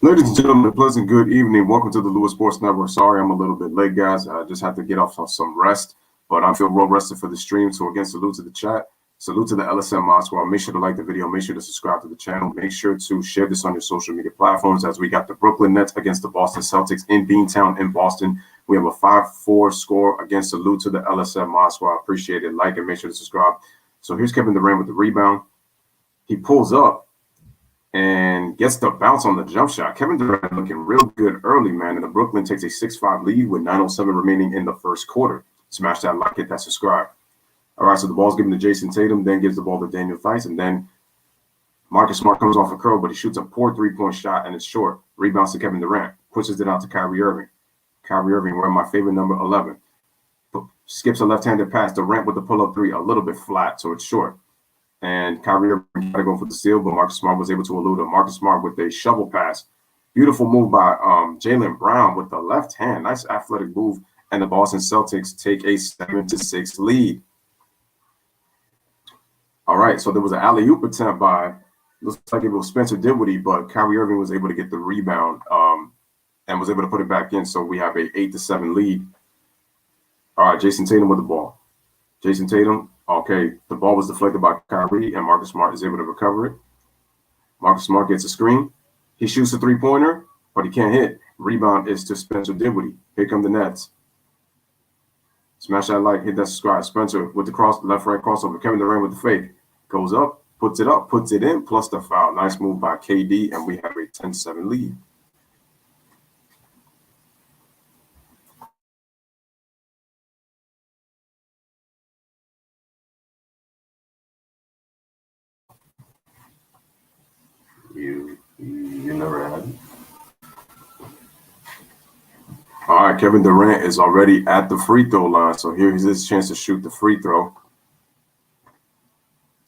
Ladies and gentlemen, a pleasant good evening. Welcome to the Lewis Sports Network. Sorry, I'm a little bit late, guys. I just had to get off on some rest, but I feel well rested for the stream. So again, salute to the chat. Salute to the LSM Mod Squad. Make sure to like the video. Make sure to subscribe to the channel. Make sure to share this on your social media platforms as we got the Brooklyn Nets against the Boston Celtics in Beantown in Boston. We have a 5-4 score. Again, salute to the LSM Mod Squad. Appreciate it. Like and make sure to subscribe. So here's Kevin Durant with the rebound. He pulls up and gets the bounce on the jump shot. Kevin Durant looking real good early, man. And the Brooklyn takes a 6-5 lead with 9:07 remaining in the first quarter. Smash that like, hit that subscribe. All right, so the ball's given to Jason Tatum, then gives the ball to Daniel Theis, and then Marcus Smart comes off a curl, but he shoots a poor three-point shot, and it's short. Rebounds to Kevin Durant, pushes it out to Kyrie Irving. Kyrie Irving wearing my favorite number 11. Skips a left-handed pass. Durant with the pull-up three, a little bit flat, so it's short. And Kyrie Irving tried to go for the steal, but Marcus Smart was able to elude him. Marcus Smart with a shovel pass. Beautiful move by Jaylen Brown with the left hand. Nice athletic move. And the Boston Celtics take a 7-6 lead. All right, so there was an alley-oop attempt by, looks like it was Spencer Dinwiddie, but Kyrie Irving was able to get the rebound and was able to put it back in. So we have a 8-7 lead. All right, Jason Tatum with the ball. Jason Tatum. Okay, the ball was deflected by Kyrie, and Marcus Smart is able to recover it. Marcus Smart gets a screen. He shoots a three-pointer, but he can't hit. Rebound is to Spencer Dinwiddie. Here come the Nets. Smash that like, hit that subscribe. Spencer with the left-right crossover. Kevin Durant with the fake. Goes up, puts it in, plus the foul. Nice move by KD, and we have a 10-7 lead. You never had it. All right, Kevin Durant is already at the free throw line, so here's his chance to shoot the free throw.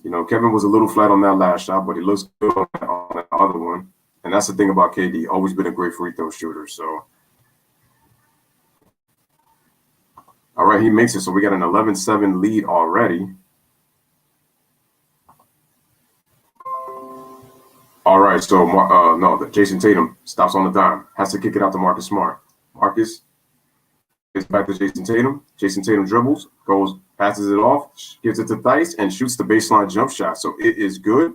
You know, Kevin was a little flat on that last shot, but he looks good on that other one. And that's the thing about KD, always been a great free throw shooter. So, all right, he makes it. So we got an 11-7 lead already. All right, so Jason Tatum stops on the dime, has to kick it out to Marcus Smart. Marcus gets back to Jason Tatum. Jason Tatum dribbles, passes it off, gives it to Theis, and shoots the baseline jump shot. So it is good.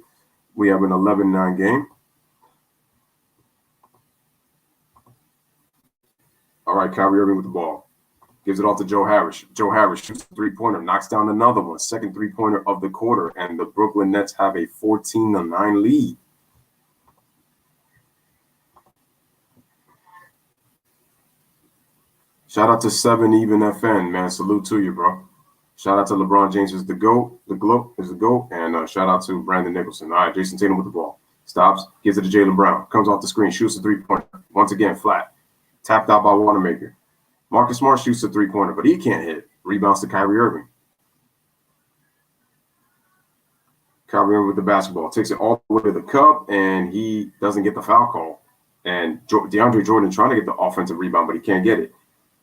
We have an 11-9 game. All right, Kyrie Irving with the ball. Gives it off to Joe Harris. Joe Harris shoots a three-pointer, knocks down another one. Second three-pointer of the quarter, and the Brooklyn Nets have a 14-9 lead. Shout out to 7 Even FN, man. Salute to you, bro. Shout out to LeBron James is the GOAT. The GOAT is the GOAT. And shout out to Brandon Nicholson. All right, Jason Tatum with the ball. Stops, gives it to Jaylen Brown. Comes off the screen, shoots a three-pointer. Once again, flat. Tapped out by Wanamaker. Marcus Smart shoots a three-pointer, but he can't hit. Rebounds to Kyrie Irving. Kyrie Irving with the basketball. Takes it all the way to the cup, and he doesn't get the foul call. And DeAndre Jordan trying to get the offensive rebound, but he can't get it.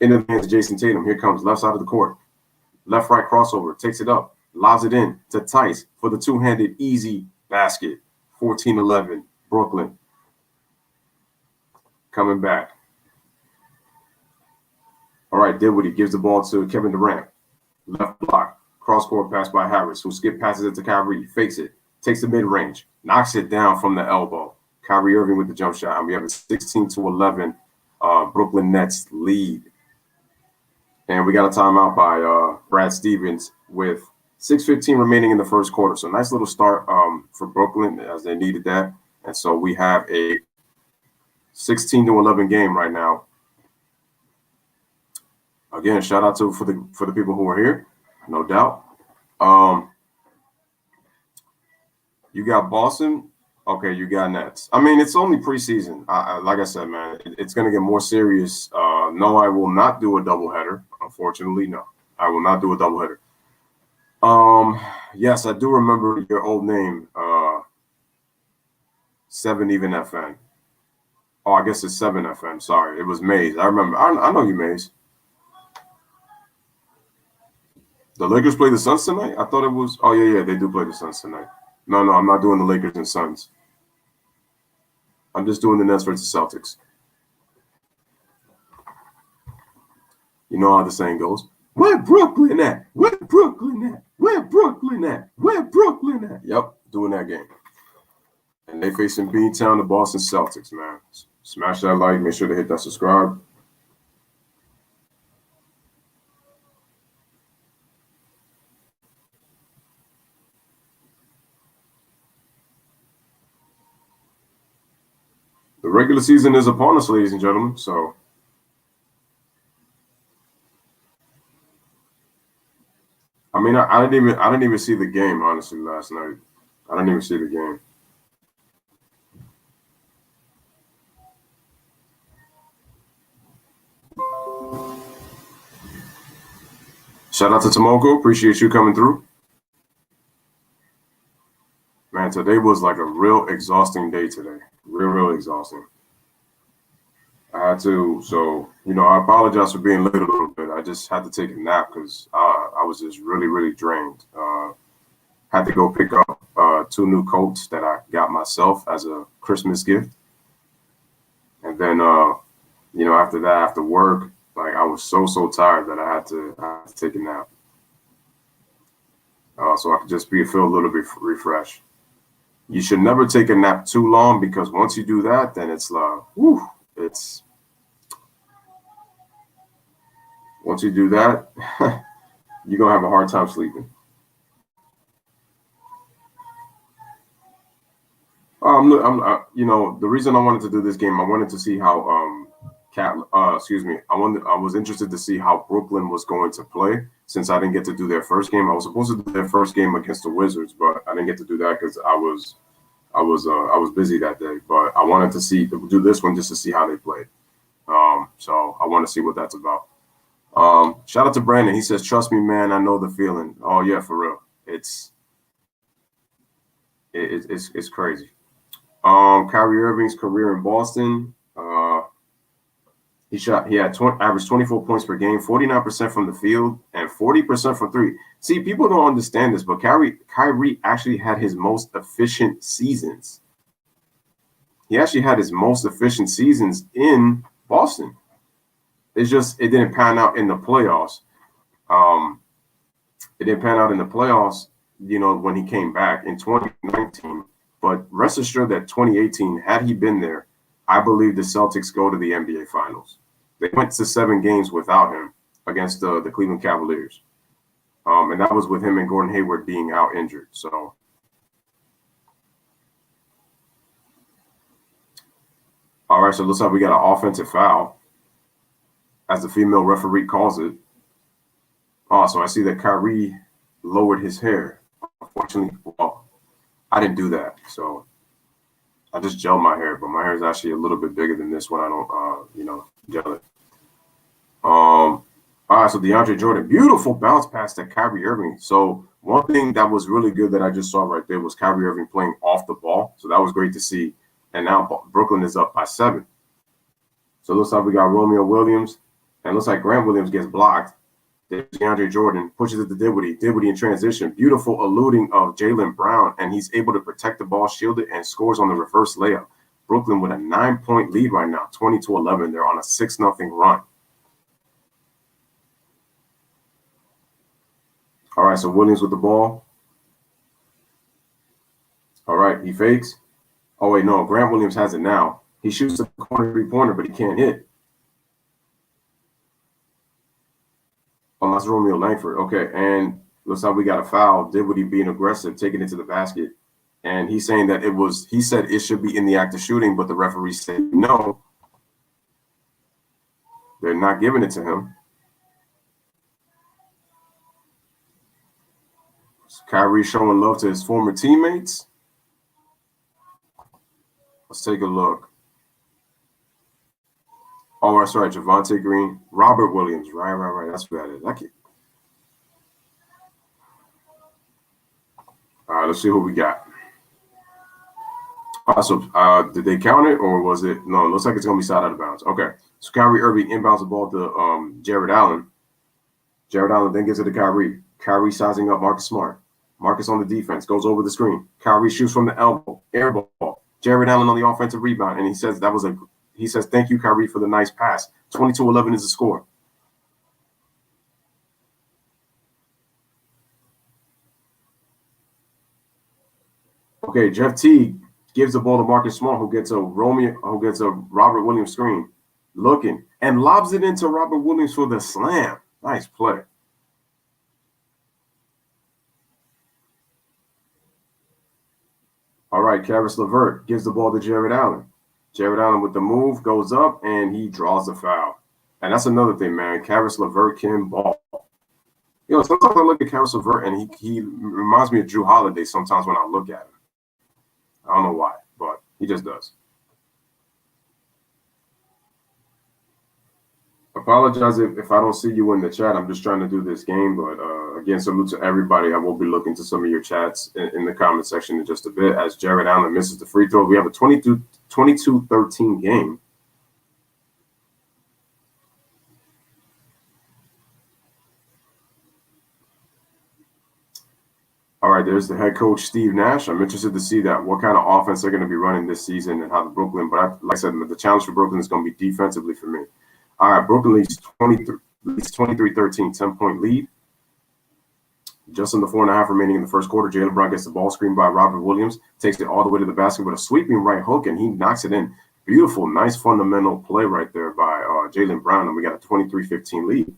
In the hands of Jason Tatum. Here comes left side of the court. Left-right crossover. Takes it up. Lobs it in to Theis for the two-handed easy basket. 14-11. Brooklyn. Coming back. All right, Dinwiddie gives the ball to Kevin Durant. Left block. Cross-court pass by Harris, who passes it to Kyrie. Fakes it. Takes the mid-range. Knocks it down from the elbow. Kyrie Irving with the jump shot. And we have a 16-11 Brooklyn Nets lead. And we got a timeout by Brad Stevens with 6:15 remaining in the first quarter. So nice little start for Brooklyn as they needed that. And so we have a 16-11 game right now. Again, shout out for the people who are here, no doubt. You got Boston. Okay, you got Nets. I mean, it's only preseason. Like I said, man, it's going to get more serious. No, I will not do a doubleheader. Unfortunately, no. I will not do a doubleheader. Yes, I do remember your old name, 7 Even FN. Oh, I guess it's 7 FN. Sorry, it was Mays. I remember. I know you, Mays. The Lakers play the Suns tonight? I thought it was. Oh, yeah, they do play the Suns tonight. No, I'm not doing the Lakers and Suns. I'm just doing the Nets versus Celtics. You know how the saying goes. Where Brooklyn at? Where Brooklyn at? Where Brooklyn at? Where Brooklyn at? Yep, doing that game. And they facing Beantown, the Boston Celtics, man. Smash that like. Make sure to hit that subscribe. The regular season is upon us, ladies and gentlemen. So, I mean, I didn't even see the game honestly last night. I didn't even see the game. Shout out to Tomoko. Appreciate you coming through. Man, today was like a real exhausting day today. Real exhausting. I had to, so, I apologize for being late a little bit. I just had to take a nap because I was just really drained. Had to go pick up 2 new coats that I got myself as a Christmas gift. And then, after that, after work, like I was so tired that I had to take a nap. So I could just feel a little bit refreshed. You should never take a nap too long because once you do that, then it's once you do that, you're gonna have a hard time sleeping. The reason I wanted to do this game, I wanted to see how I was interested to see how Brooklyn was going to play since I didn't get to do their first game. I was supposed to do their first game against the Wizards, but I didn't get to do that because I was busy that day. But I wanted to do this one just to see how they played. So I want to see what that's about. Shout out to Brandon. He says, "Trust me, man. I know the feeling." Oh yeah, for real. It's crazy. Kyrie Irving's career in Boston. He had averaged 24 points per game, 49% from the field, and 40% from three. See, people don't understand this, but Kyrie actually had his most efficient seasons. He actually had his most efficient seasons in Boston. It didn't pan out in the playoffs. It didn't pan out in the playoffs, when he came back in 2019. But rest assured that 2018, had he been there, I believe the Celtics go to the NBA Finals. They went to 7 games without him against the Cleveland Cavaliers. And that was with him and Gordon Hayward being out injured. So, all right, so it looks like we got an offensive foul as the female referee calls it. Oh, so I see that Kyrie lowered his hair. Unfortunately, well, I didn't do that. So I just gelled my hair, but my hair is actually a little bit bigger than this when I don't, gel it. All right, so DeAndre Jordan, beautiful bounce pass to Kyrie Irving. So one thing that was really good that I just saw right there was Kyrie Irving playing off the ball. So that was great to see. And now Brooklyn is up by 7. So it looks like we got Romeo Williams, and it looks like Grant Williams gets blocked. DeAndre Jordan pushes it to Dinwiddie in transition. Beautiful eluding of Jaylen Brown, and he's able to protect the ball, shield it, and scores on the reverse layup. Brooklyn with a 9-point lead right now, 20-11. They're on a 6-0 run. All right, so Williams with the ball. All right, he fakes. Oh, wait, no, Grant Williams has it now. He shoots the corner 3-pointer, but he can't hit. Oh, that's Romeo Langford. Okay, and looks like we got a foul. Dinwiddie being aggressive, taking it to the basket. And he's saying that he said it should be in the act of shooting, but the referee said no. They're not giving it to him. So Kyrie showing love to his former teammates. Let's take a look. Oh, that's right. Javonte Green, Robert Williams. Right. That's what that is. All right, let's see who we got. So did they count it or was it? No, it looks like it's going to be side out of bounds. Okay. So Kyrie Irving inbounds the ball to Jared Allen. Jared Allen then gives it to Kyrie. Kyrie sizing up Marcus Smart. Marcus on the defense, goes over the screen. Kyrie shoots from the elbow, air ball. Jared Allen on the offensive rebound, and he says thank you, Kyrie, for the nice pass. 22-11 is the score. Okay, Jeff Teague gives the ball to Marcus Smart, who gets a Robert Williams screen, looking, and lobs it into Robert Williams for the slam. Nice play. All right, Caris LeVert gives the ball to Jared Allen. Jared Allen with the move goes up, and he draws the foul. And that's another thing, man. Caris LeVert can ball. Sometimes I look at Caris LeVert, and he reminds me of Drew Holiday sometimes when I look at him. I don't know why, but he just does. Apologize if I don't see you in the chat. I'm just trying to do this game. But again, salute to everybody. I will be looking to some of your chats in the comment section in just a bit. As Jared Allen misses the free throw, we have a 22-13 game. All right, there's the head coach, Steve Nash. I'm interested to see what kind of offense they're going to be running this season and how the Brooklyn. But like I said, the challenge for Brooklyn is going to be defensively for me. All right, Brooklyn leads 23-13, 10-point lead. Just under 4.5 remaining in the first quarter. Jaylen Brown gets the ball screened by Robert Williams, takes it all the way to the basket with a sweeping right hook, and he knocks it in. Beautiful, nice fundamental play right there by Jaylen Brown, and we got a 23-15 lead.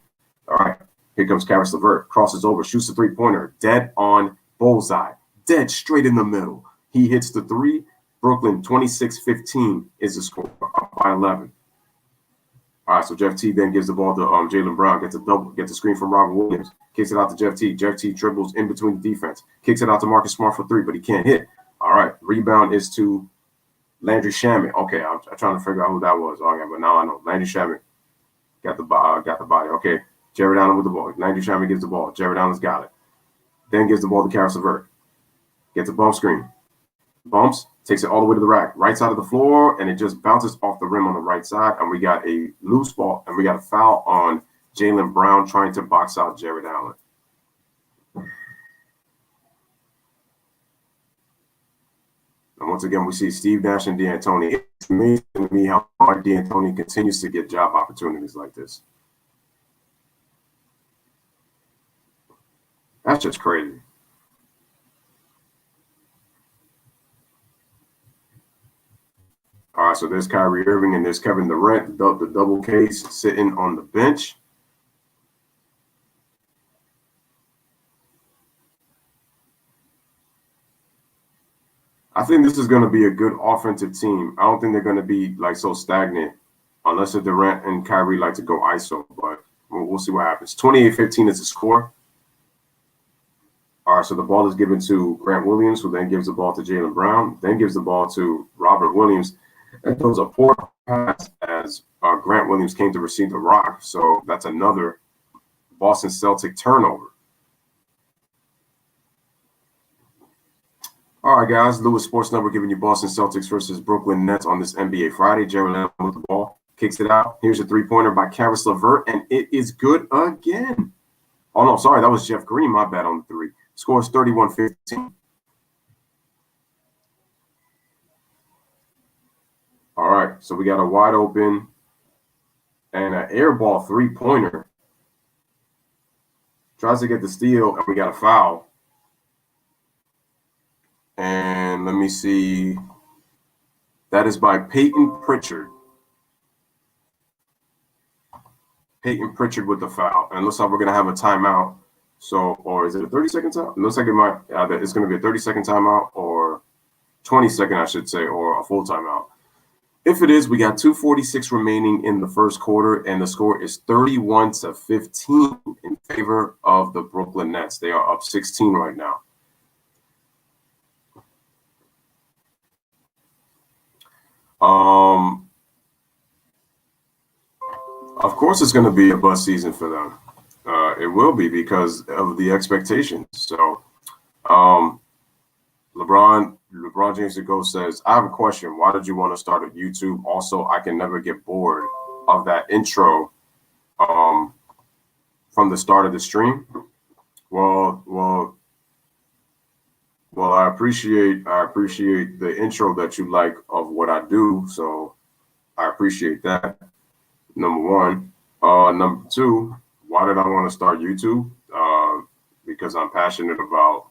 All right, here comes Caris LeVert, crosses over, shoots a three-pointer, dead on bullseye, dead straight in the middle. He hits the three. Brooklyn 26-15 is the score, up by 11. All right, so Jeff T then gives the ball to Jaylen Brown, gets a screen from Robert Williams, kicks it out to Jeff T. Jeff T dribbles in between the defense, kicks it out to Marcus Smart for three, but he can't hit. All right, rebound is to Landry Shamet. Okay, I'm trying to figure out who that was. Okay, but now I know. Landry Shamet got the body. Okay, Jared Allen with the ball. Landry Shamet gives the ball. Jared Allen's got it. Then gives the ball to Caris LeVert. Gets a bump screen. Bumps, takes it all the way to the rack. Right side of the floor, and it just bounces off the rim on the right side. And we got a loose ball, and we got a foul on Jaylen Brown trying to box out Jared Allen. And once again, we see Steve Nash and D'Antoni. It's amazing to me how Mark D'Antoni continues to get job opportunities like this. That's just crazy. All right, so there's Kyrie Irving and there's Kevin Durant, the double case sitting on the bench. I think this is going to be a good offensive team. I don't think they're going to be like so stagnant unless the Durant and Kyrie like to go ISO, but we'll see what happens. 28-15 is the score. All right, so the ball is given to Grant Williams, who then gives the ball to Jaylen Brown, then gives the ball to Robert Williams. And throws a poor pass as Grant Williams came to receive the rock. So that's another Boston Celtic turnover. All right, guys. Lewis Sports Network giving you Boston Celtics versus Brooklyn Nets on this NBA Friday. Jared Allen with the ball. Kicks it out. Here's a three-pointer by Caris LeVert, and it is good again. Oh, no, sorry. That was Jeff Green. My bad on the three. Scores 31-15. All right, so we got a wide open and an air ball three-pointer. Tries to get the steal, and we got a foul. And let me see. That is by Peyton Pritchard. Peyton Pritchard with the foul. And it looks like we're going to have a timeout. So, or is it a 30-second time? It looks like it's going to be a 30-second timeout or 20-second, I should say, or a full timeout. If it is, we got 2:46 remaining in the first quarter, and the score is 31-15 in favor of the Brooklyn Nets. They are up 16 right now. Of course, it's going to be a bust season for them. It will be because of the expectations. So, LeBron James to go says, I have a question. Why did you want to start at YouTube? Also, I can never get bored of that intro from the start of the stream. Well, Well, I appreciate the intro that you like of what I do. So I appreciate that. Number one. Number two, why did I want to start YouTube? Because I'm passionate about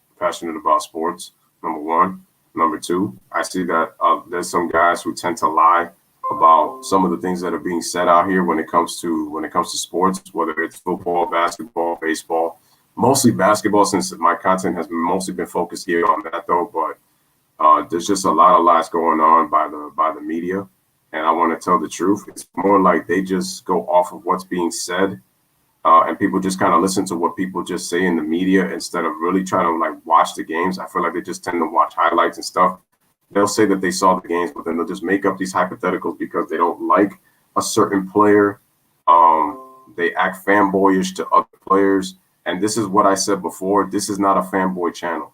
sports. Number one. Number two, I see that there's some guys who tend to lie about some of the things that are being said out here when it comes to sports, whether it's football, basketball, baseball, mostly basketball, since my content has mostly been focused here on that though. But there's just a lot of lies going on by the media, and I want to tell the truth. It's more like they just go off of what's being said, and people just kind of listen to what people just say in the media instead of really trying to like watch the games. I feel like they just tend to watch highlights and stuff. They'll say that they saw the games, but then they'll just make up these hypotheticals because they don't like a certain player. They act fanboyish to other players. And this is what I said before. This is not a fanboy channel.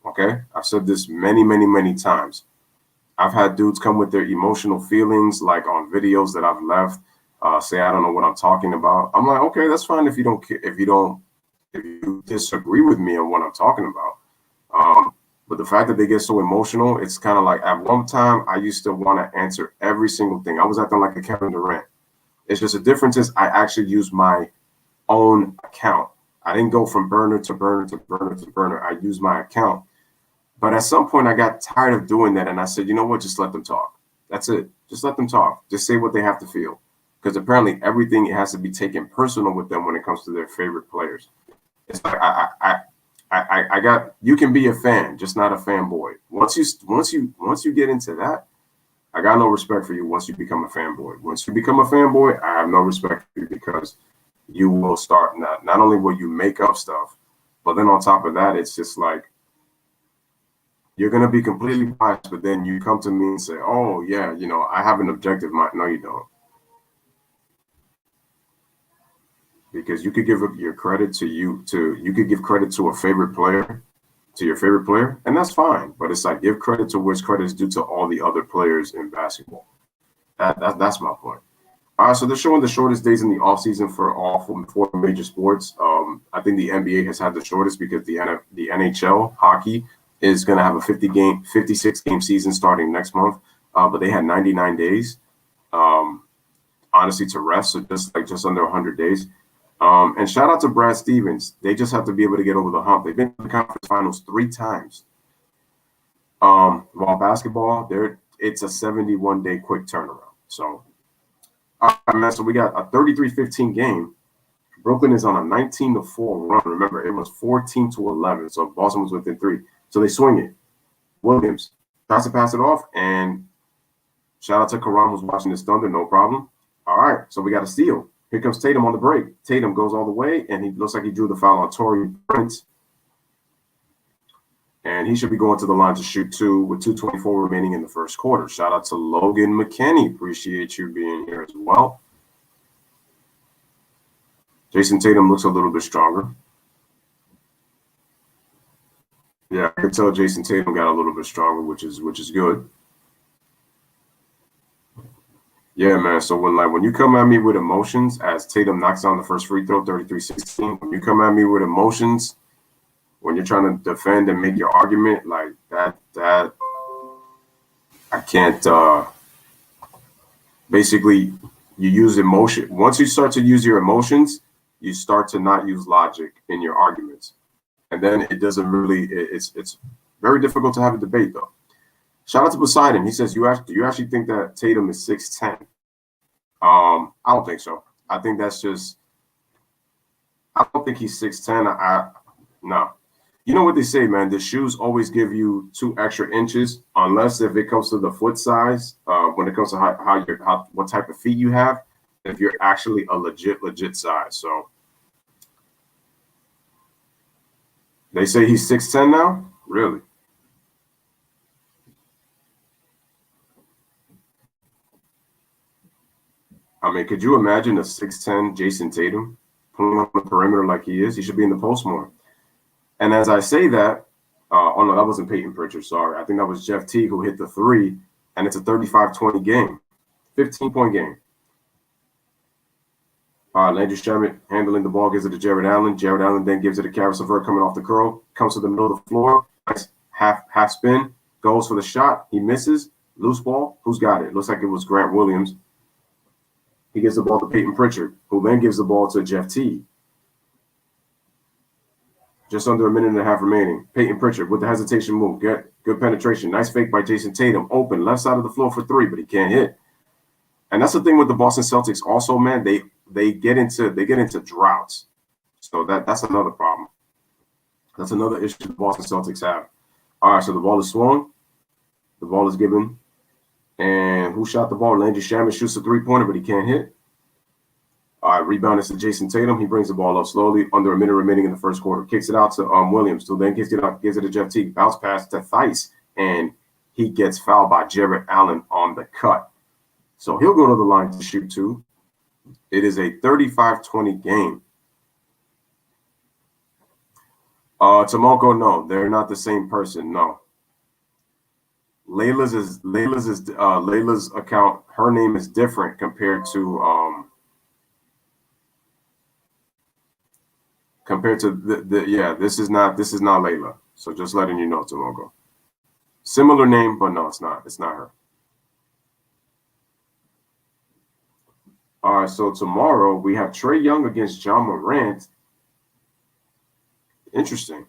Okay. I've said this many, many, many times. I've had dudes come with their emotional feelings, like on videos that I've left, say, I don't know what I'm talking about. I'm like, okay, that's fine if you disagree with me on what I'm talking about. But the fact that they get so emotional, it's kind of like at one time I used to want to answer every single thing. I was acting like a Kevin Durant. It's just the difference is I actually used my own account. I didn't go from burner to burner to burner to burner. I used my account. But at some point I got tired of doing that. And I said, you know what? Just let them talk. That's it. Just let them talk. Just say what they have to feel. Because apparently everything has to be taken personal with them when it comes to their favorite players. It's like I got, you can be a fan, just not a fanboy. Once you get into that, I got no respect for you once you become a fanboy. Once you become a fanboy, I have no respect for you because you will start not only will you make up stuff, but then on top of that, it's just like you're gonna be completely biased, but then you come to me and say, oh yeah, you know, I have an objective mind. No, you don't. Because you could give your credit you could give credit to a favorite player, to your favorite player, and that's fine. But it's like give credit to which credit is due to all the other players in basketball. That's my point. All right, so they're showing the shortest days in the offseason for all four major sports. I think the NBA has had the shortest because the NHL hockey is going to have a 56 game season starting next month, but they had 99 days, honestly, to rest, so just under 100 days. And shout out to Brad Stevens. They just have to be able to get over the hump. They've been to the conference finals 3 times. While basketball, it's a 71-day quick turnaround. So, all right, man. So we got a 33-15 game. Brooklyn is on a 19-4 run. Remember, it was 14-11. So Boston was within 3. So they swing it. Williams tries to pass it off, and shout out to Karam who's watching this Thunder. No problem. All right, so we got a steal. Here comes Tatum on the break. Tatum goes all the way, and he looks like he drew the foul on Torrey Prince. And he should be going to the line to shoot 2 with 2:24 remaining in the first quarter. Shout out to Logan McKinney. Appreciate you being here as well. Jason Tatum looks a little bit stronger. Yeah, I can tell Jason Tatum got a little bit stronger, which is good. Yeah, man. So when you come at me with emotions, as Tatum knocks down the first free throw, 33-16, when you come at me with emotions, when you're trying to defend and make your argument like that I can't. Basically, you use emotion. Once you start to use your emotions, you start to not use logic in your arguments, and then it doesn't really. It's very difficult to have a debate though. Shout out to Poseidon. He says, do you actually think that Tatum is 6'10"? I don't think so. I think that's just, I don't think he's 6'10". No. You know what they say, man, the shoes always give you 2 extra inches, unless if it comes to the foot size, when it comes to what type of feet you have, if you're actually a legit size. So they say he's 6'10" now? Really? I mean, could you imagine a 6'10" Jason Tatum pulling on the perimeter like he is? He should be in the post more. And as I say that, oh no, that wasn't Peyton Pritchard, sorry. I think that was Jeff Teague who hit the 3, and it's a 35-20 game, 15-point game. Landry Shamet handling the ball, gives it to Jared Allen. Jared Allen then gives it to Karis LeVert coming off the curl, comes to the middle of the floor. Nice half spin, goes for the shot. He misses. Loose ball. Who's got it? Looks like it was Grant Williams. He gives the ball to Peyton Pritchard, who then gives the ball to Jeff Teague. Just under a minute and a half remaining. Peyton Pritchard with the hesitation move. Good penetration. Nice fake by Jason Tatum. Open left side of the floor for three, but he can't hit. And that's the thing with the Boston Celtics. Also, man, they get into droughts. So that's another problem. That's another issue the Boston Celtics have. All right, so the ball is swung. The ball is given. And who shot the ball? Landry Shamet shoots a three-pointer, but he can't hit. All right, rebound is to Jason Tatum. He brings the ball up slowly, under a minute remaining in the first quarter. Kicks it out to Williams, who then gives it to Jeff Teague. Bounce pass to Theis, and he gets fouled by Jarrett Allen on the cut. So he'll go to the line to shoot two. It is a 35-20 game. Tomoko, no, they're not the same person. No. Layla's account. Her name is different compared to this is not Layla. So just letting you know, Tomoko. Similar name, but no, it's not. It's not her. All right, so tomorrow we have Trae Young against John Morant. Interesting.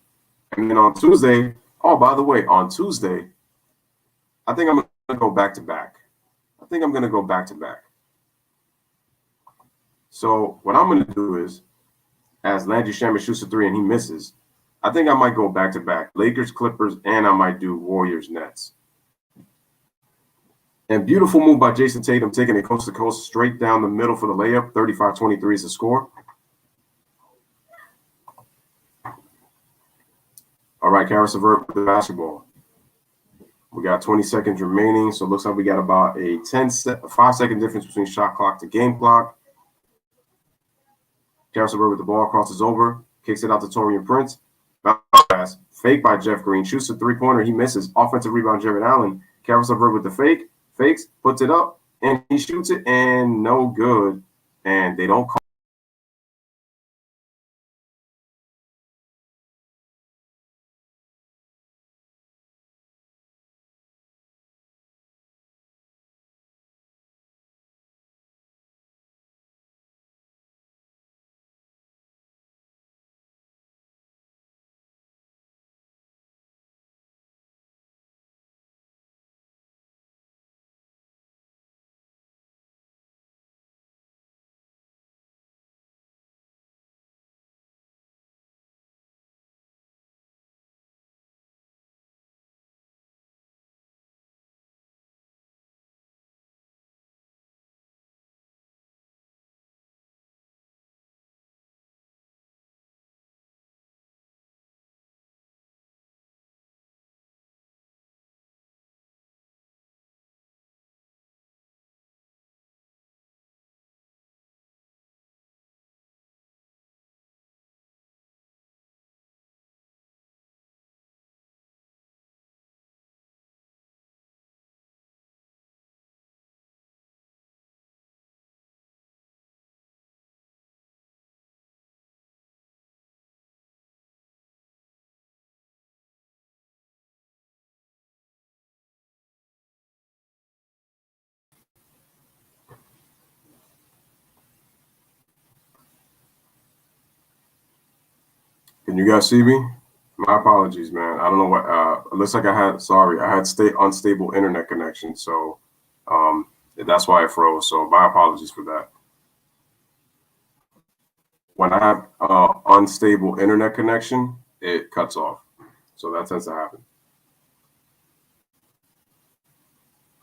And then on Tuesday, by the way, on Tuesday, I think I'm going to go back to back. So what I'm going to do is, as Landry Shamet shoots a three and he misses, I think I might go back to back. Lakers, Clippers, and I might do Warriors, Nets. And beautiful move by Jason Tatum, taking it coast to coast, straight down the middle for the layup. 35-23 is the score. All right, Karis LeVert with the basketball. We got 20 seconds remaining, so it looks like we got about a 5-second difference between shot clock to game clock. Karis LeVert with the ball, crosses over, kicks it out to Taurean Prince. Bounce pass, fake by Jeff Green, shoots a three-pointer, he misses. Offensive rebound, Jarrett Allen. Karis LeVert with the fakes, puts it up, and he shoots it, and no good. And they don't call. Can you guys see me? My apologies, man. I don't know what. It looks like I had unstable internet connection, so that's why it froze. So my apologies for that. When I have unstable internet connection, it cuts off. So that tends to happen.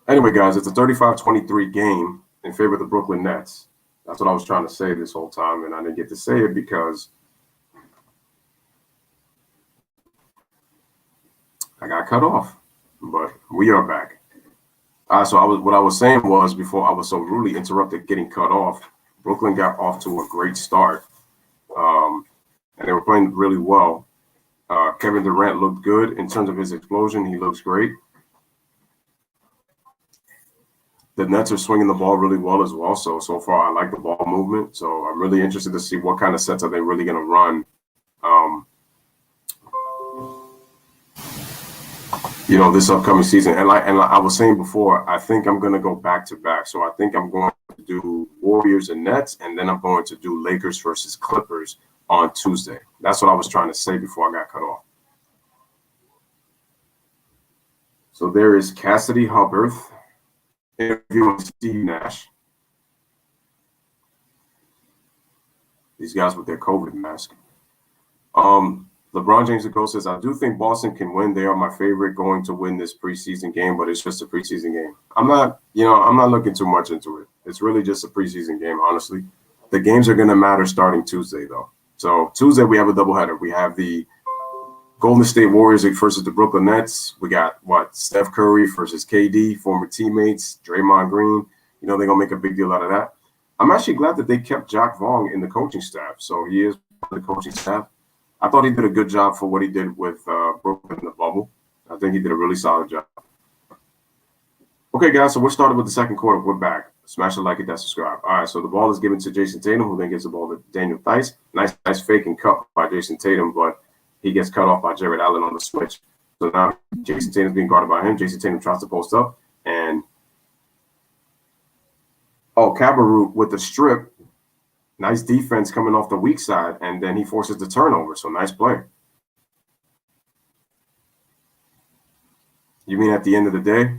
Anyway, guys, it's a 35-23 game in favor of the Brooklyn Nets. That's what I was trying to say this whole time, and I didn't get to say it because I got cut off. But we are back. What I was saying was, before I was so rudely interrupted getting cut off, Brooklyn got off to a great start. And they were playing really well. Kevin Durant looked good in terms of his explosion. He looks great. The Nets are swinging the ball really well as well. So far, I like the ball movement. So I'm really interested to see what kind of sets are they really going to run. this upcoming season. And I was saying before, I think I'm going to go back to back. So I think I'm going to do Warriors and Nets, and then I'm going to do Lakers versus Clippers on Tuesday. That's what I was trying to say before I got cut off. So there is Cassidy Hubbarth interviewing Steve Nash. These guys with their COVID mask. LeBron James Ago says, I do think Boston can win. They are my favorite going to win this preseason game, but it's just a preseason game. I'm not looking too much into it. It's really just a preseason game, honestly. The games are going to matter starting Tuesday, though. So Tuesday, we have a doubleheader. We have the Golden State Warriors versus the Brooklyn Nets. We got, Steph Curry versus KD, former teammates, Draymond Green. They're going to make a big deal out of that. I'm actually glad that they kept Jack Vaughn in the coaching staff. So he is part of the coaching staff. I thought he did a good job for what he did with Brooklyn in the bubble. I think he did a really solid job. Okay, guys, so we're starting with the second quarter. We're back. Smash the like, hit that subscribe. All right, so the ball is given to Jason Tatum, who then gives the ball to Daniel Theis. Nice fake and cut by Jason Tatum, but he gets cut off by Jared Allen on the switch. So now Jason Tatum's being guarded by him. Jason Tatum tries to post up, and Cabarrot with the strip. Nice defense coming off the weak side, and then he forces the turnover. So nice play. You mean at the end of the day?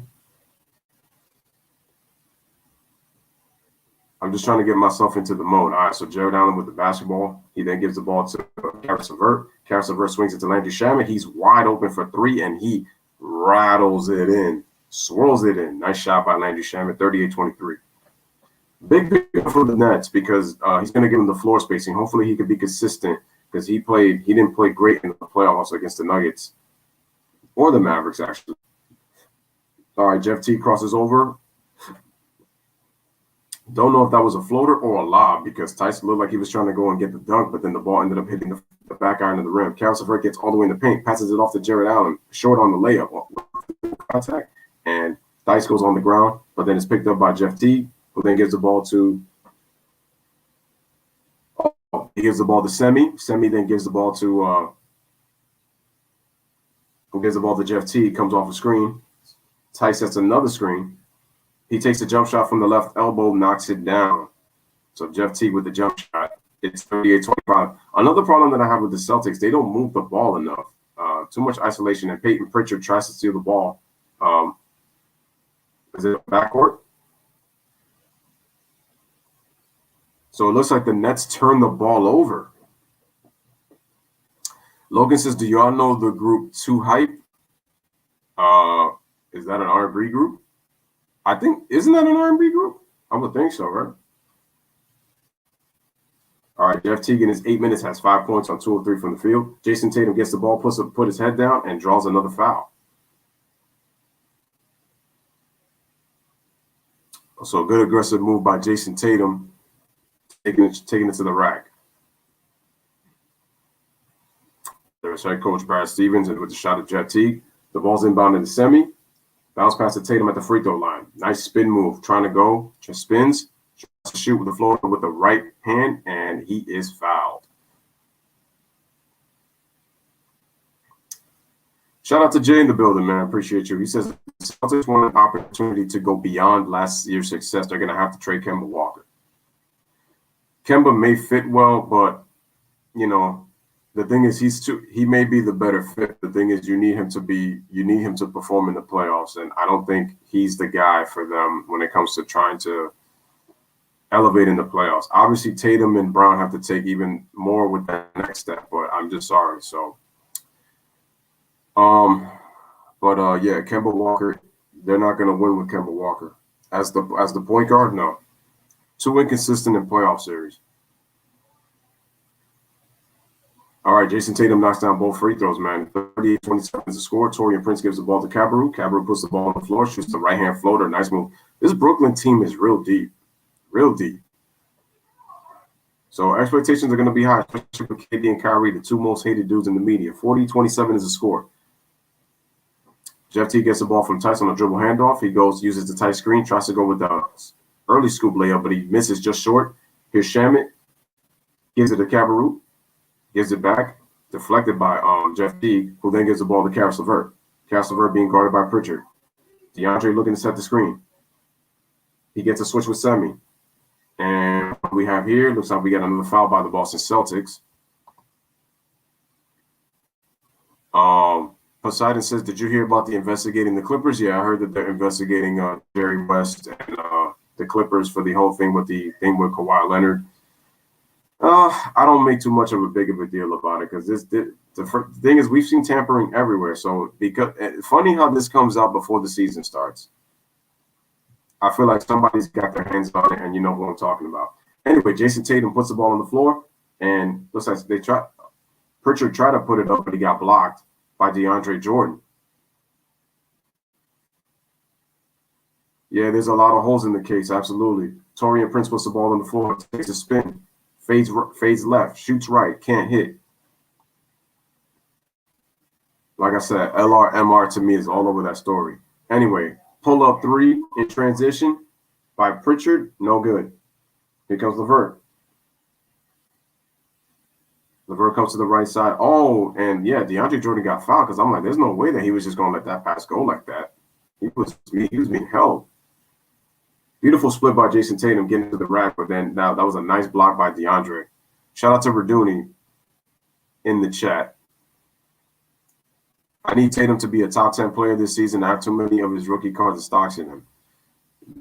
I'm just trying to get myself into the mode. All right, so Jared Allen with the basketball. He then gives the ball to Caris LeVert. Caris LeVert swings it to Landry Shamet. He's wide open for three, and he rattles it in, swirls it in. Nice shot by Landry Shamet, 38-23. Big for the Nets because he's going to give him the floor spacing. Hopefully he can be consistent because he didn't play great in the playoffs against the Nuggets or the Mavericks, actually. All right, Jeff T crosses over. Don't know if that was a floater or a lob because Tyson looked like he was trying to go and get the dunk, but then the ball ended up hitting the back iron of the rim. Caris LeVert gets all the way in the paint, passes it off to Jared Allen, short on the layup contact, and Theis goes on the ground, but then it's picked up by Jeff T, who then gives the ball to Semi. Semi then gives the ball to Jeff T. Comes off the screen. Theis sets another screen. He takes a jump shot from the left elbow, knocks it down. So Jeff T with the jump shot. It's 38-25. Another problem that I have with the Celtics, they don't move the ball enough. Too much isolation, and Peyton Pritchard tries to steal the ball. Is it backcourt? So it looks like the Nets turn the ball over. Logan says, do y'all know the group Too Hype? Is that an R&B group? I think, isn't that an R&B group? I would think so, right? All right, Jeff Teague in his 8 minutes has 5 points on 2 of 3 from the field. Jason Tatum gets the ball, put his head down, and draws another foul. So a good aggressive move by Jason Tatum, taking it to the rack. There's head coach Brad Stevens with the shot at Jeff Teague. The ball's inbound in the semi. Bounce pass to Tatum at the free throw line. Nice spin move. Trying to go. Just spins. Tries to shoot with the floater with the right hand, and he is fouled. Shout out to Jay in the building, man. Appreciate you. He says the Celtics want an opportunity to go beyond last year's success. They're going to have to trade Kemba Walker. Kemba may fit well, but, the thing is he may be the better fit. The thing is you need him to perform in the playoffs, and I don't think he's the guy for them when it comes to trying to elevate in the playoffs. Obviously Tatum and Brown have to take even more with that next step, but I'm just sorry. So yeah, Kemba Walker, they're not going to win with Kemba Walker as the point guard. No, too inconsistent in playoff series. All right, Jason Tatum knocks down both free throws, man. 38-27 is the score. Torian Prince gives the ball to Cabarrot. Cabarrot puts the ball on the floor, shoots the right-hand floater. Nice move. This Brooklyn team is real deep. Real deep. So expectations are going to be high, especially for KD and Kyrie, the two most hated dudes in the media. 40-27 is the score. Jeff T gets the ball from Theis on a dribble handoff. He uses the tight screen, tries to go with the early scoop layup, but he misses just short. Here's Shamet. Gives it to Cabarrot. Gives it back, deflected by Jeff Teague, who then gives the ball to Caris LeVert. Castlevert being guarded by Pritchard. DeAndre looking to set the screen. He gets a switch with Semi. And what we have here, looks like we got another foul by the Boston Celtics. Poseidon says, did you hear about the investigating the Clippers? Yeah, I heard that they're investigating Jerry West and the Clippers for the whole thing with Kawhi Leonard. I don't make too much of a big of a deal about it because the thing is we've seen tampering everywhere. So because funny how this comes out before the season starts. I feel like somebody's got their hands on it, and you know who I'm talking about. Anyway, Jason Tatum puts the ball on the floor, and looks like Pritchard tried to put it up, but he got blocked by DeAndre Jordan. Yeah, there's a lot of holes in the case, absolutely. Torian Prince puts the ball on the floor, takes a spin, fades left, shoots right, can't hit. Like I said, LR-MR to me is all over that story. Anyway, pull up three in transition by Pritchard, no good. Here comes LeVert. LeVert comes to the right side. Oh, and yeah, DeAndre Jordan got fouled because I'm like, there's no way that he was just going to let that pass go like that. He was being held. Beautiful split by Jason Tatum getting to the rack, but then that was a nice block by DeAndre. Shout out to Verduni in the chat. I need Tatum to be a top 10 player this season. I have too many of his rookie cards and stocks in him.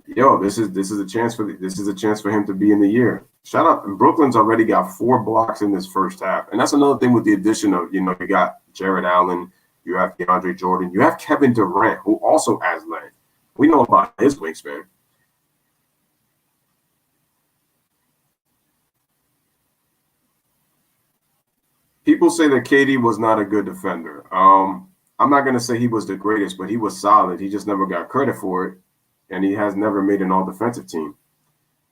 Yo, this is a chance for him to be in the year. Shout out, and Brooklyn's already got 4 blocks in this first half, and that's another thing with the addition of you got Jared Allen, you have DeAndre Jordan, you have Kevin Durant who also has length. We know about his wingspan. People say that KD was not a good defender. I'm not going to say he was the greatest, but he was solid. He just never got credit for it, and he has never made an all-defensive team.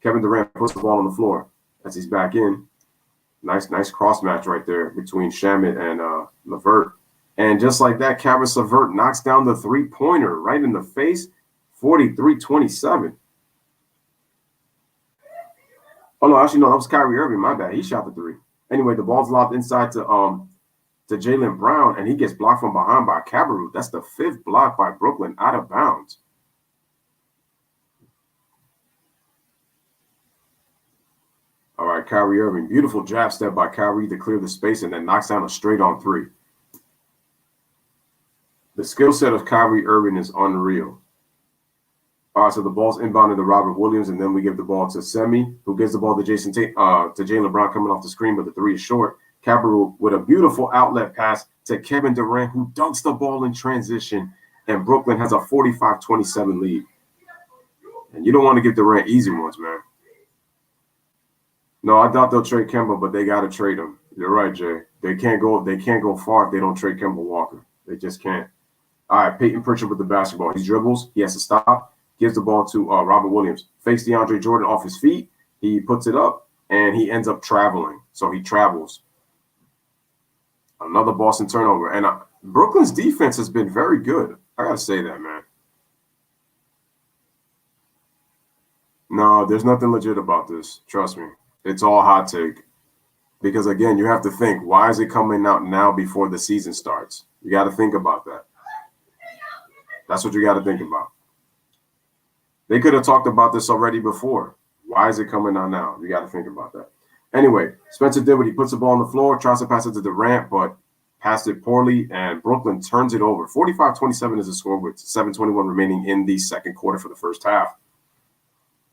Kevin Durant puts the ball on the floor as he's back in. Nice cross match right there between Shamet and LeVert. And just like that, Caris LeVert knocks down the three-pointer right in the face, 43-27. Oh, no, actually, no, that was Kyrie Irving. My bad. He shot the three. Anyway, the ball's lobbed inside to Jaylen Brown, and he gets blocked from behind by Cabarrot. That's the 5th block by Brooklyn out of bounds. All right, Kyrie Irving. Beautiful jab step by Kyrie to clear the space and then knocks down a straight-on three. The skill set of Kyrie Irving is unreal. All right, so the ball's inbounded to Robert Williams, and then we give the ball to Semi, who gives the ball to Jaylen Brown coming off the screen, but the three is short. Cabarrot with a beautiful outlet pass to Kevin Durant, who dunks the ball in transition, and Brooklyn has a 45-27 lead. And you don't want to give Durant easy ones, man. No, I doubt they'll trade Kemba, but they got to trade him. You're right, Jay. They can't go far if they don't trade Kemba Walker. They just can't. All right, Peyton Pritchard with the basketball. He dribbles. He has to stop. Gives the ball to Robert Williams. Fakes DeAndre Jordan off his feet. He puts it up, and he ends up traveling. So he travels. Another Boston turnover. And Brooklyn's defense has been very good. I got to say that, man. No, there's nothing legit about this. Trust me. It's all hot take. Because, again, you have to think, why is it coming out now before the season starts? You got to think about that. That's what you got to think about. They could have talked about this already before. Why is it coming out now? You got to think about that. Anyway, Spencer Dinwiddie puts the ball on the floor, tries to pass it to Durant, but passed it poorly, and Brooklyn turns it over. 45-27 is the score with 7:21 remaining in the second quarter for the first half.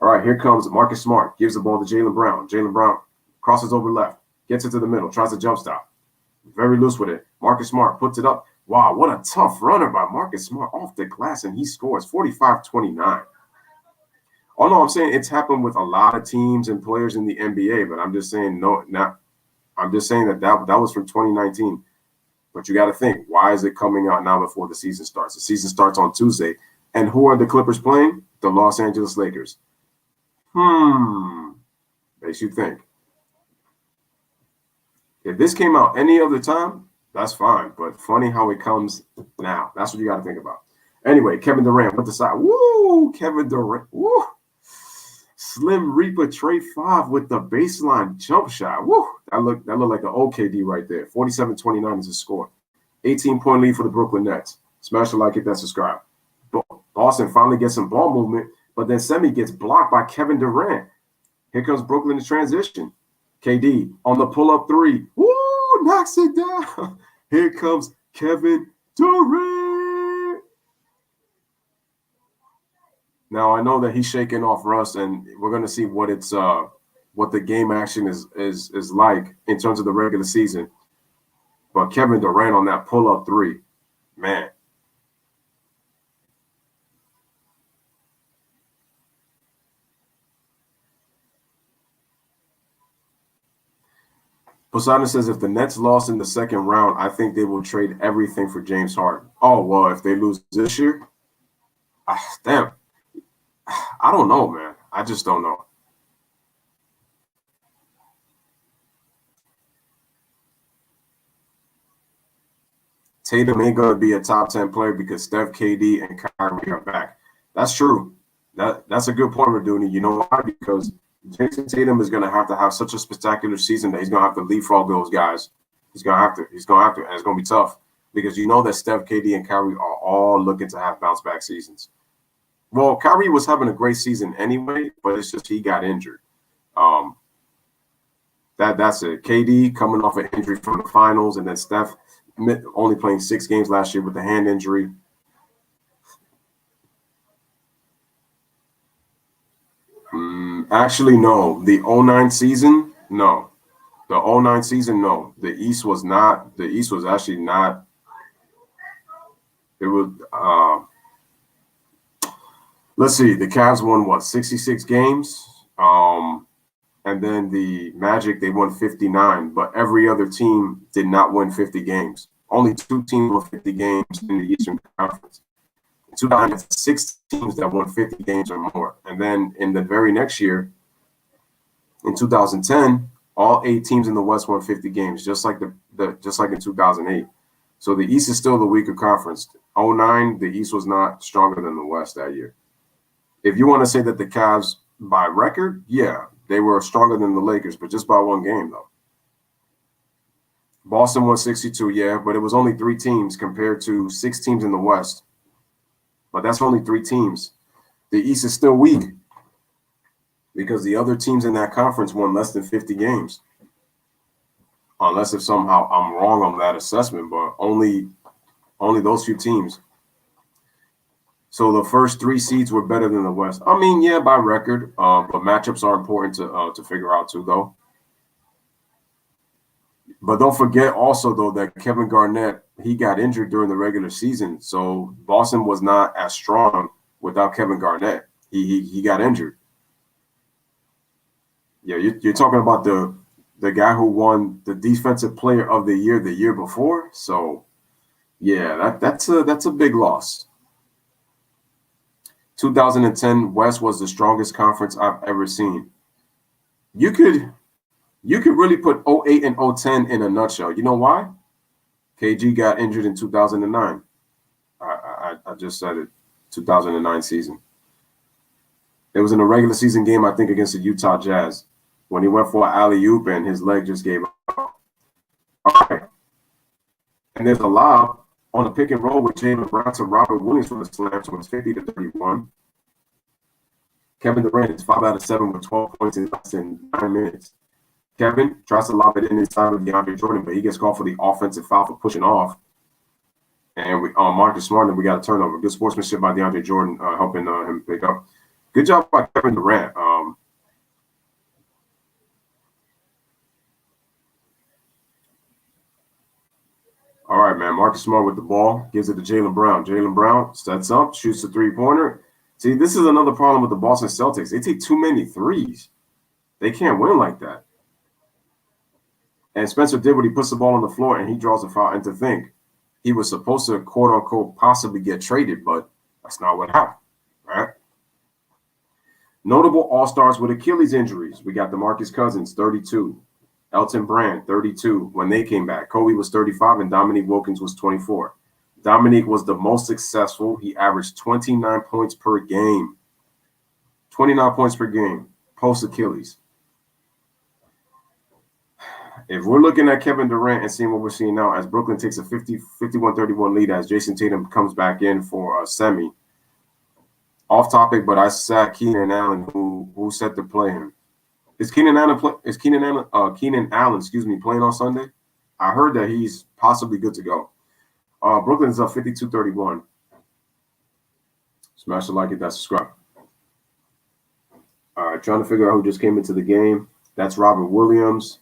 All right, here comes Marcus Smart. Gives the ball to Jaylen Brown. Jaylen Brown crosses over left, gets it to the middle, tries to jump stop. Very loose with it. Marcus Smart puts it up. Wow, what a tough runner by Marcus Smart off the glass, and he scores 45-29. Oh, no, I'm saying it's happened with a lot of teams and players in the NBA, but I'm just saying I'm just saying that was from 2019. But you got to think, why is it coming out now before the season starts? The season starts on Tuesday. And who are the Clippers playing? The Los Angeles Lakers. Makes you think. If this came out any other time, that's fine. But funny how it comes now. That's what you got to think about. Anyway, Kevin Durant with the side. Woo! Kevin Durant. Woo! Slim Reaper Trey 5 with the baseline jump shot. Woo! That looked like an OKD right there. 47-29 is the score. 18-point lead for the Brooklyn Nets. Smash the like, hit that subscribe. Boston finally gets some ball movement, but then Semi gets blocked by Kevin Durant. Here comes Brooklyn in transition. KD on the pull-up three. Woo! Knocks it down. Here comes Kevin Durant. Now I know that he's shaking off rust, and we're gonna see what the game action is like in terms of the regular season. But Kevin Durant on that pull-up three, man. Poseidon says if the Nets lost in the second round, I think they will trade everything for James Harden. Oh, well, if they lose this year, damn. I don't know, man. I just don't know. Tatum ain't going to be a top 10 player because Steph, KD, and Kyrie are back. That's true. That's a good point, Raduni. You know why? Because Jason Tatum is going to have such a spectacular season that he's going to have to leapfrog those guys. He's going to have to, and it's going to be tough because you know that Steph, KD, and Kyrie are all looking to have bounce back seasons. Well, Kyrie was having a great season anyway, but it's just he got injured. That's it. KD coming off an injury from the finals, and then Steph only playing 6 games last year with the hand injury. Actually, no. The 09 season, no. The 09 season, no. The East was actually not. It was, let's see. The Cavs won, what, 66 games? And then the Magic, they won 59. But every other team did not win 50 games. Only 2 teams won 50 games in the Eastern Conference. 6 teams that won 50 games or more. And then in the very next year, in 2010, all 8 teams in the West won 50 games, just like in 2008. So the East is still the weaker conference. 09, the East was not stronger than the West that year. If you want to say that the Cavs by record, yeah, they were stronger than the Lakers, but just by 1 game though. Boston won 62, yeah, but it was only 3 teams compared to 6 teams in the West. But that's only 3 teams. The East is still weak because the other teams in that conference won less than 50 games. Unless if somehow I'm wrong on that assessment, but only those few teams. So the first 3 seeds were better than the West. I mean, yeah, by record, but matchups are important to figure out too, though. But don't forget also, though, that Kevin Garnett, he got injured during the regular season. So Boston was not as strong without Kevin Garnett. He got injured. Yeah, you're talking about the guy who won the Defensive Player of the year before. So, yeah, that's a big loss. 2010 West was the strongest conference I've ever seen. You could really put 08 and 010 in a nutshell. You know why? KG got injured in 2009. I just said it. 2009 season. It was in a regular season game, I think, against the Utah Jazz when he went for an alley-oop and his leg just gave up. All right. And there's a lob on a pick and roll with Jaylen Brown to Robert Williams for the slam, so it's 50-31. Kevin Durant is 5 out of 7 with 12 points in less than 9 minutes. Kevin tries to lob it in inside of DeAndre Jordan, but he gets called for the offensive foul for pushing off. And Marcus Smart, and we got a turnover. Good sportsmanship by DeAndre Jordan, helping him pick up. Good job by Kevin Durant. All right, man. Marcus Smart with the ball, gives it to Jaylen Brown. Jaylen Brown sets up, shoots a 3-pointer. See, this is another problem with the Boston Celtics. They take too many threes. They can't win like that. And Spencer Dinwiddie puts the ball on the floor and he draws a foul. And to think, he was supposed to, quote unquote, possibly get traded, but that's not what happened, right? Notable all-stars with Achilles injuries. We got DeMarcus Cousins, 32. Elton Brand, 32 when they came back. Kobe was 35 and Dominique Wilkins was 24. Dominique was the most successful. He averaged 29 points per game. 29 points per game, post Achilles. if we're looking at Kevin Durant and seeing what we're seeing now, as Brooklyn takes a 51-31 lead as Jason Tatum comes back in for a semi. Off topic, but I sat Keenan Allen, who set to play him. Is Keenan Allen, playing on Sunday? I heard that he's possibly good to go. Brooklyn's up 52-31. Smash the like it, that's subscribe. All right, trying to figure out who just came into the game. That's Robert Williams.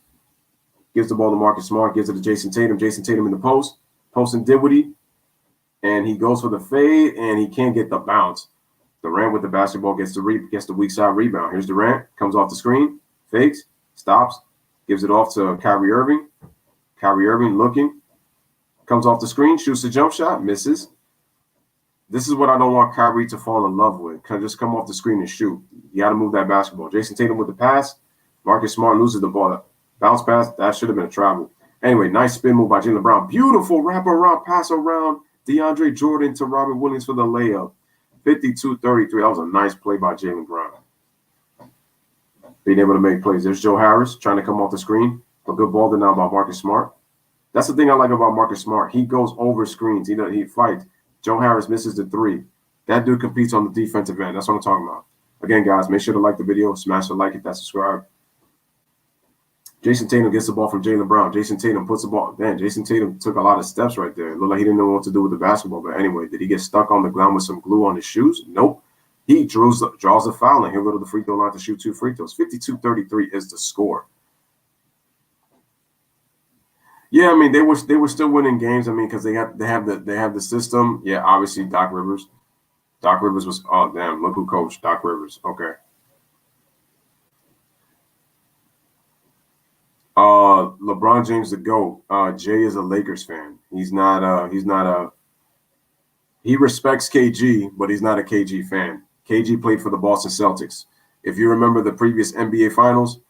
Gives the ball to Marcus Smart, gives it to Jason Tatum. Jason Tatum in the post, posting Dinwiddie, and he goes for the fade, and he can't get the bounce. Durant with the basketball gets the weak side rebound. Here's Durant, comes off the screen, fakes, stops, gives it off to Kyrie Irving. Kyrie Irving looking, comes off the screen, shoots a jump shot, misses. This is what I don't want Kyrie to fall in love with. Just come off the screen and shoot. You got to move that basketball. Jason Tatum with the pass. Marcus Smart loses the ball. Bounce pass, that should have been a travel. Anyway, nice spin move by Jaylen Brown. Beautiful wraparound pass around DeAndre Jordan to Robert Williams for the layup. 52-33. That was a nice play by Jaylen Brown. Being able to make plays. There's Joe Harris trying to come off the screen. A good ball denied by Marcus Smart. That's the thing I like about Marcus Smart. He goes over screens. He fights. Joe Harris misses the three. That dude competes on the defensive end. That's what I'm talking about. Again, guys, make sure to like the video. Smash the like, hit that subscribe. Jason Tatum gets the ball from Jaylen Brown. Jason Tatum puts the ball. Man, Jason Tatum took a lot of steps right there. It looked like he didn't know what to do with the basketball. But anyway, did he get stuck on the ground with some glue on his shoes? Nope. He draws the foul, and he'll go to the free throw line to shoot 2 free throws. 52-33 is the score. Yeah, I mean they were still winning games. I mean because they have the system. Yeah, obviously Doc Rivers. Doc Rivers was look who coached Doc Rivers. Okay. LeBron James the GOAT. Jay is a Lakers fan. He respects KG, but he's not a KG fan. KG played for the Boston Celtics. If you remember the previous NBA Finals,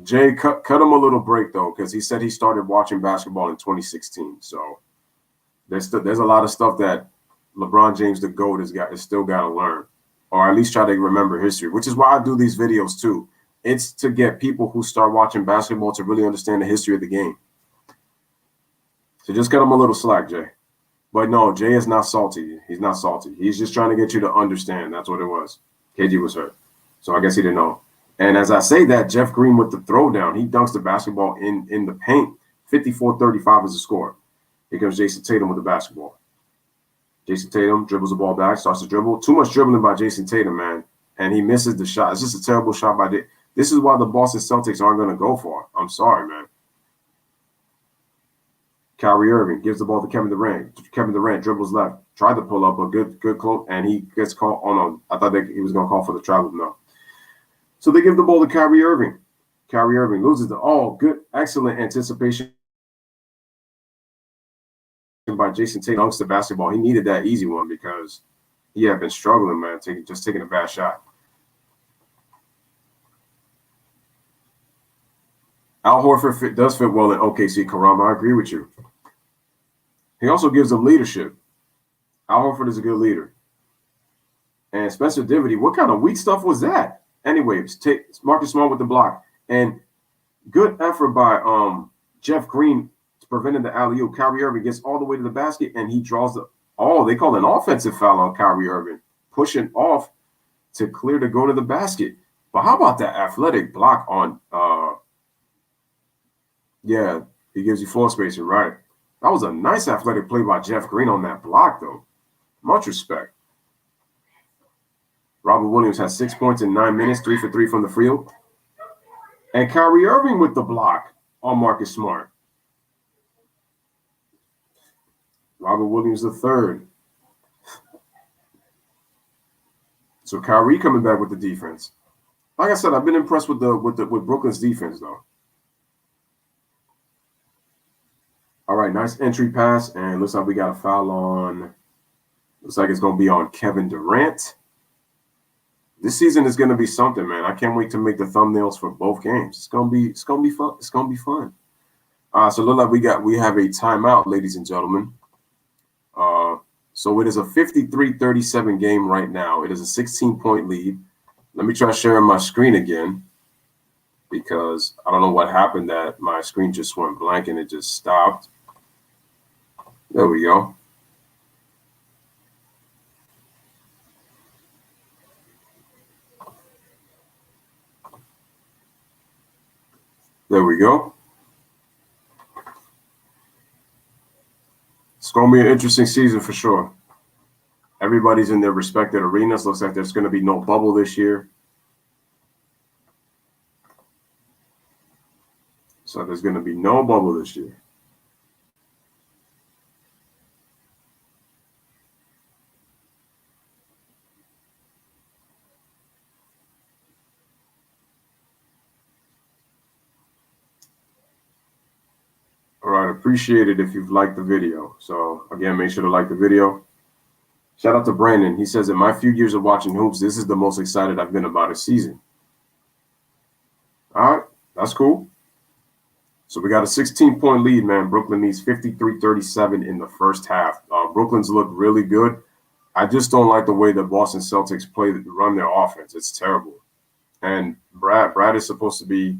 Jay cut him a little break though, because he said he started watching basketball in 2016. So there's a lot of stuff that LeBron James the GOAT has still got to learn, or at least try to remember history, which is why I do these videos too. It's to get people who start watching basketball to really understand the history of the game. So just cut him a little slack, Jay. But no, Jay is not salty. He's not salty. He's just trying to get you to understand. That's what it was. KG was hurt. So I guess he didn't know. And as I say that, Jeff Green with the throwdown, he dunks the basketball in the paint. 54-35 is the score. Here comes Jason Tatum with the basketball. Jason Tatum dribbles the ball back, starts to dribble. Too much dribbling by Jason Tatum, man. And he misses the shot. It's just a terrible shot by Jay. This is why the Boston Celtics aren't going to go far. I'm sorry, man. Kyrie Irving gives the ball to Kevin Durant. Kevin Durant dribbles left. Tried to pull up a good close, and he gets called. Oh, no. I thought he was going to call for the travel. No. So they give the ball to Kyrie Irving. Kyrie Irving loses good, excellent anticipation by Jason Tatum. Dunks the basketball. He needed that easy one because he had been struggling, man, just taking a bad shot. Al Horford does fit well in OKC, Karama. I agree with you. He also gives them leadership. Al Horford is a good leader. And Spencer Dinwiddie, what kind of weak stuff was that? Anyway, Marcus Smart with the block. And good effort by Jeff Green preventing the alley-oop. Kyrie Irving gets all the way to the basket, and he draws they call an offensive foul on Kyrie Irving, pushing off to clear to go to the basket. But how about that athletic block on yeah, he gives you floor spacing, right? That was a nice athletic play by Jeff Green on that block, though. Much respect. Robert Williams has 6 points in 9 minutes, 3 for 3 from the field. And Kyrie Irving with the block on Marcus Smart. Robert Williams the third. So Kyrie coming back with the defense. Like I said, I've been impressed with Brooklyn's defense, though. All right, nice entry pass, and looks like we got a foul on. Looks like it's going to be on Kevin Durant. This season is going to be something, man. I can't wait to make the thumbnails for both games. It's going to be fun. It's going to be fun. So look like we have a timeout, ladies and gentlemen. So it is a 53-37 game right now. It is a 16-point lead. Let me try sharing my screen again. because I don't know what happened that my screen just went blank and it just stopped. There we go. There we go. It's going to be an interesting season for sure. Everybody's in their respected arenas. Looks like there's going to be no bubble this year. So there's going to be no bubble this year. All right, appreciate it if you've liked the video. So again, make sure to like the video. Shout out to Brandon. He says, in my few years of watching hoops, this is the most excited I've been about a season. All right, that's cool. So we got a 16-point lead, man. Brooklyn needs 53-37 in the first half. Brooklyn's look really good. I just don't like the way the Boston Celtics run their offense. It's terrible. And Brad is supposed to be.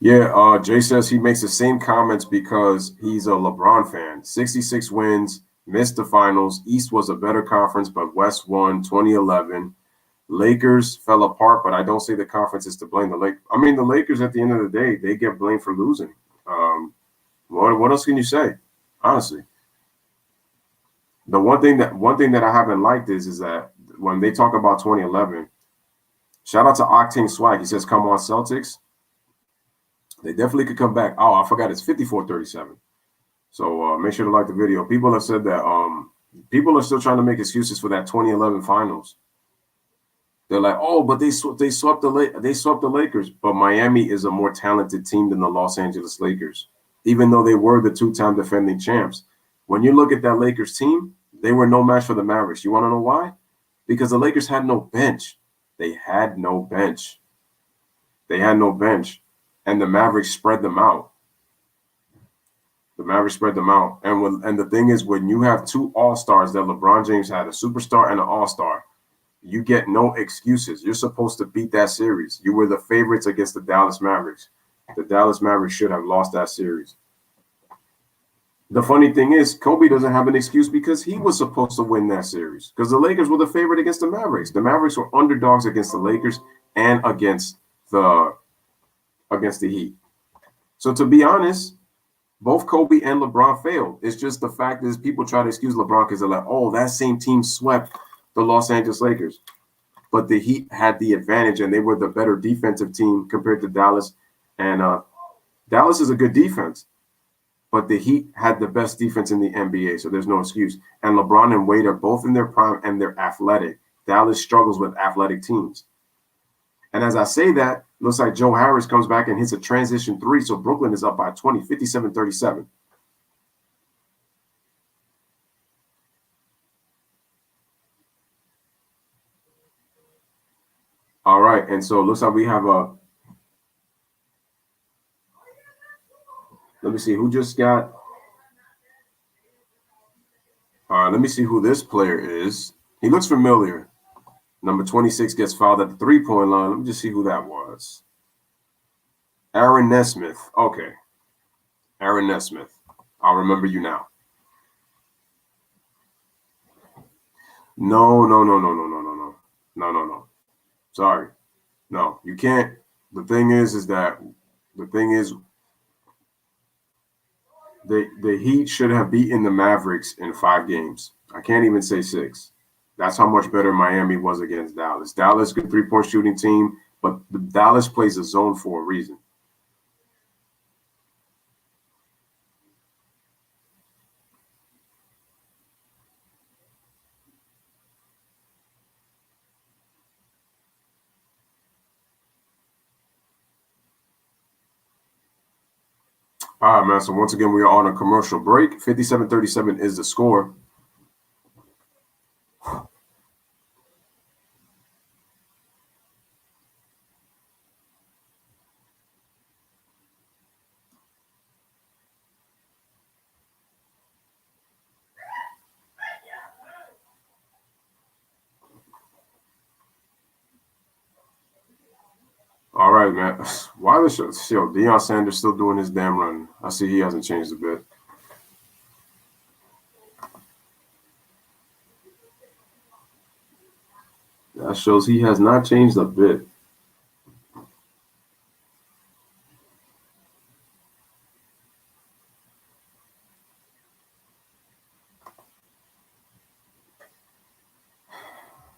Yeah, Jay says he makes the same comments because he's a LeBron fan. 66 wins, missed the finals. East was a better conference, but West won 2011. Lakers fell apart, but I don't say the conference is to blame. The Lakers at the end of the day, they get blamed for losing. What else can you say? Honestly, the one thing that I haven't liked is that when they talk about 2011, shout out to Octane Swag. He says, "Come on, Celtics." They definitely could come back. Oh, I forgot it's 54-37. So make sure to like the video. People have said that people are still trying to make excuses for that 2011 finals. They're like, oh, but they swept the Lakers. But Miami is a more talented team than the Los Angeles Lakers, even though they were the two-time defending champs. When you look at that Lakers team, they were no match for the Mavericks. You want to know why? Because the Lakers had no bench. They had no bench. And the Mavericks spread them out. And the thing is, when you have two all-stars that LeBron James had, a superstar and an all-star, you get no excuses. You're supposed to beat that series. You were the favorites against the Dallas Mavericks. The Dallas Mavericks should have lost that series. The funny thing is, Kobe doesn't have an excuse because he was supposed to win that series because the Lakers were the favorite against the Mavericks. The Mavericks were underdogs against the Lakers and against the Heat. So to be honest, both Kobe and LeBron failed. It's just the fact is people try to excuse LeBron because they're like, oh, that same team swept the Los Angeles Lakers. But the Heat had the advantage and they were the better defensive team compared to Dallas. And Dallas is a good defense, but the Heat had the best defense in the NBA, so there's no excuse. And LeBron and Wade are both in their prime and they're athletic. Dallas struggles with athletic teams. And as I say that, looks like Joe Harris comes back and hits a transition three. So Brooklyn is up by 20, 57-37. All right. And so it looks like we have let me see who just got. Let me see who this player is. He looks familiar. Number 26 gets fouled at the three-point line. Let me just see who that was. Aaron Nesmith. Okay. Aaron Nesmith. I'll remember you now. No. Sorry. No, you can't. The thing is the Heat should have beaten the Mavericks in 5 games. I can't even say 6. That's how much better Miami was against Dallas. Dallas, good three-point shooting team, but Dallas plays a zone for a reason. All right, man. So once again, we are on a commercial break. 57-37 is the score. right, man. Why the show? Yo, Deion Sanders still doing his damn run. I see he hasn't changed a bit. That shows he has not changed a bit.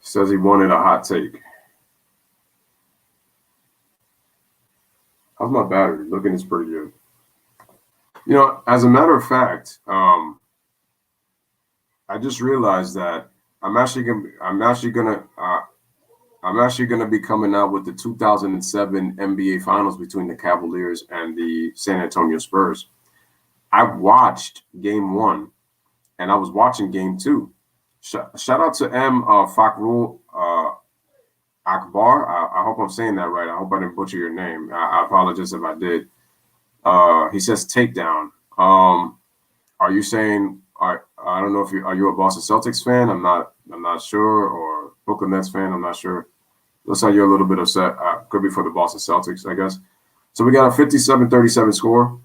Says he wanted a hot take. How's my battery? Looking is pretty good. You know, as a matter of fact, I just realized that I'm actually gonna be coming out with the 2007 NBA Finals between the Cavaliers and the San Antonio Spurs. I watched Game 1, and I was watching Game 2. Shout out to Fakhrul Akbar. I hope I'm saying that right. I hope I didn't butcher your name. I apologize if I did. He says takedown. Are you saying? I don't know if are you a Boston Celtics fan? I'm not sure, or Brooklyn Nets fan. I'm not sure. Looks like you're a little bit upset. Could be for the Boston Celtics, I guess. So we got a 57-37 score.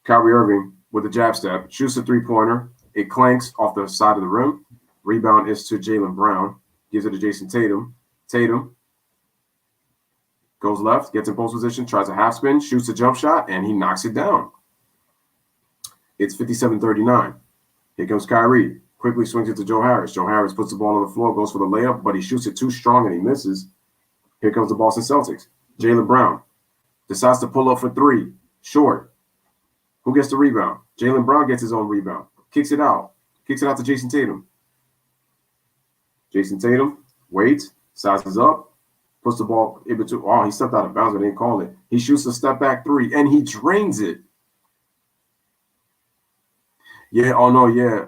Kyrie Irving with a jab step, shoots a three-pointer. It clanks off the side of the rim. Rebound is to Jaylen Brown. Gives it to Jason Tatum. Tatum goes left, gets in post position, tries a half spin, shoots a jump shot, and he knocks it down. It's 57-39. Here comes Kyrie. Quickly swings it to Joe Harris. Joe Harris puts the ball on the floor, goes for the layup, but he shoots it too strong and he misses. Here comes the Boston Celtics. Jaylen Brown decides to pull up for three. Short. Who gets the rebound? Jaylen Brown gets his own rebound. Kicks it out. Kicks it out to Jason Tatum. Jason Tatum waits, sizes up, puts the ball in between. Oh, he stepped out of bounds, but they didn't call it. He shoots a step back three, and he drains it. Yeah, oh no, yeah.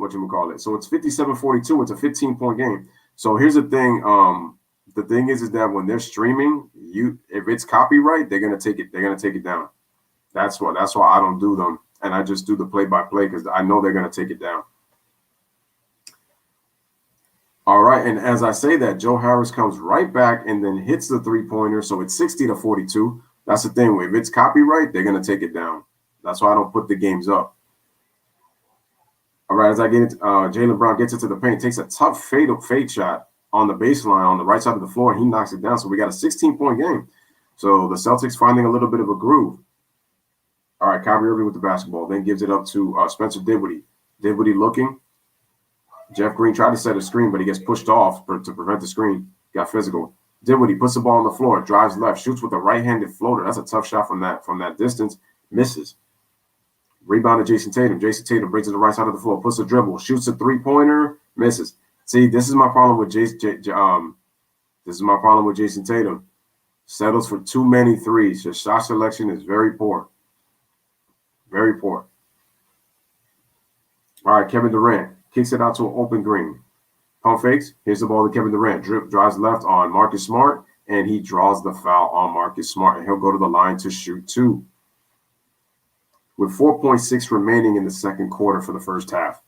Whatchamacallit. So it's 57-42. It's a 15-point game. So here's the thing. The thing is that when they're streaming, if it's copyright, they're gonna take it down. That's why I don't do them. And I just do the play-by-play because I know they're gonna take it down. All right, and as I say that, Joe Harris comes right back and then hits the three-pointer. So it's 60-42. That's the thing. If it's copyright, they're gonna take it down. That's why I don't put the games up. All right, as I get it, Jaylen Brown gets into the paint, takes a tough fade shot on the baseline on the right side of the floor, and he knocks it down. So we got a 16-point game. So the Celtics finding a little bit of a groove. All right, Kyrie Irving with the basketball, then gives it up to Spencer Dinwiddie. Dinwiddie looking. Jeff Green tried to set a screen, but he gets pushed off to prevent the screen. Got physical. Dinwiddie puts the ball on the floor, drives left, shoots with a right-handed floater. That's a tough shot from that distance. Misses. Rebound to Jason Tatum. Jason Tatum brings it to the right side of the floor, puts a dribble, shoots a three-pointer, misses. See, this is my problem with Jason Tatum. Settles for too many threes. His shot selection is very poor. Very poor. All right, Kevin Durant kicks it out to an open Green. Pump fakes. Here's the ball to Kevin Durant. Drives left on Marcus Smart, and he draws the foul on Marcus Smart, and he'll go to the line to shoot two. With 4.6 remaining in the second quarter for the first half.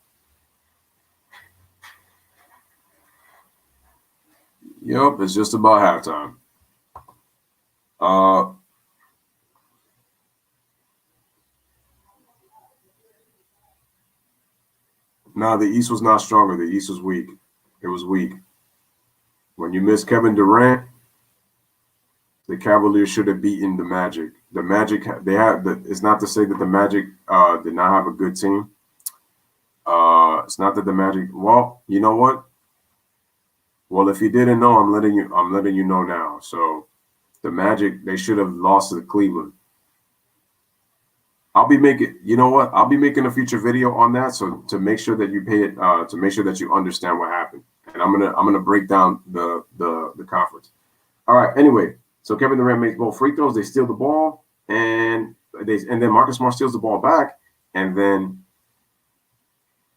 Yep, it's just about halftime. No, the East was not stronger. The East was weak. It was weak. When you miss Kevin Durant, the Cavaliers should have beaten the Magic. The Magic, it's not to say that the Magic did not have a good team. It's not that the Magic, well, you know what? Well, if you didn't know, I'm letting you know now. So the Magic, they should have lost to Cleveland. I'll be making a future video on that. So to make sure that you pay it, to make sure that you understand what happened. And I'm gonna break down the conference. All right. Anyway, so Kevin Durant makes both free throws. They steal the ball, and then Marcus Smart steals the ball back, and then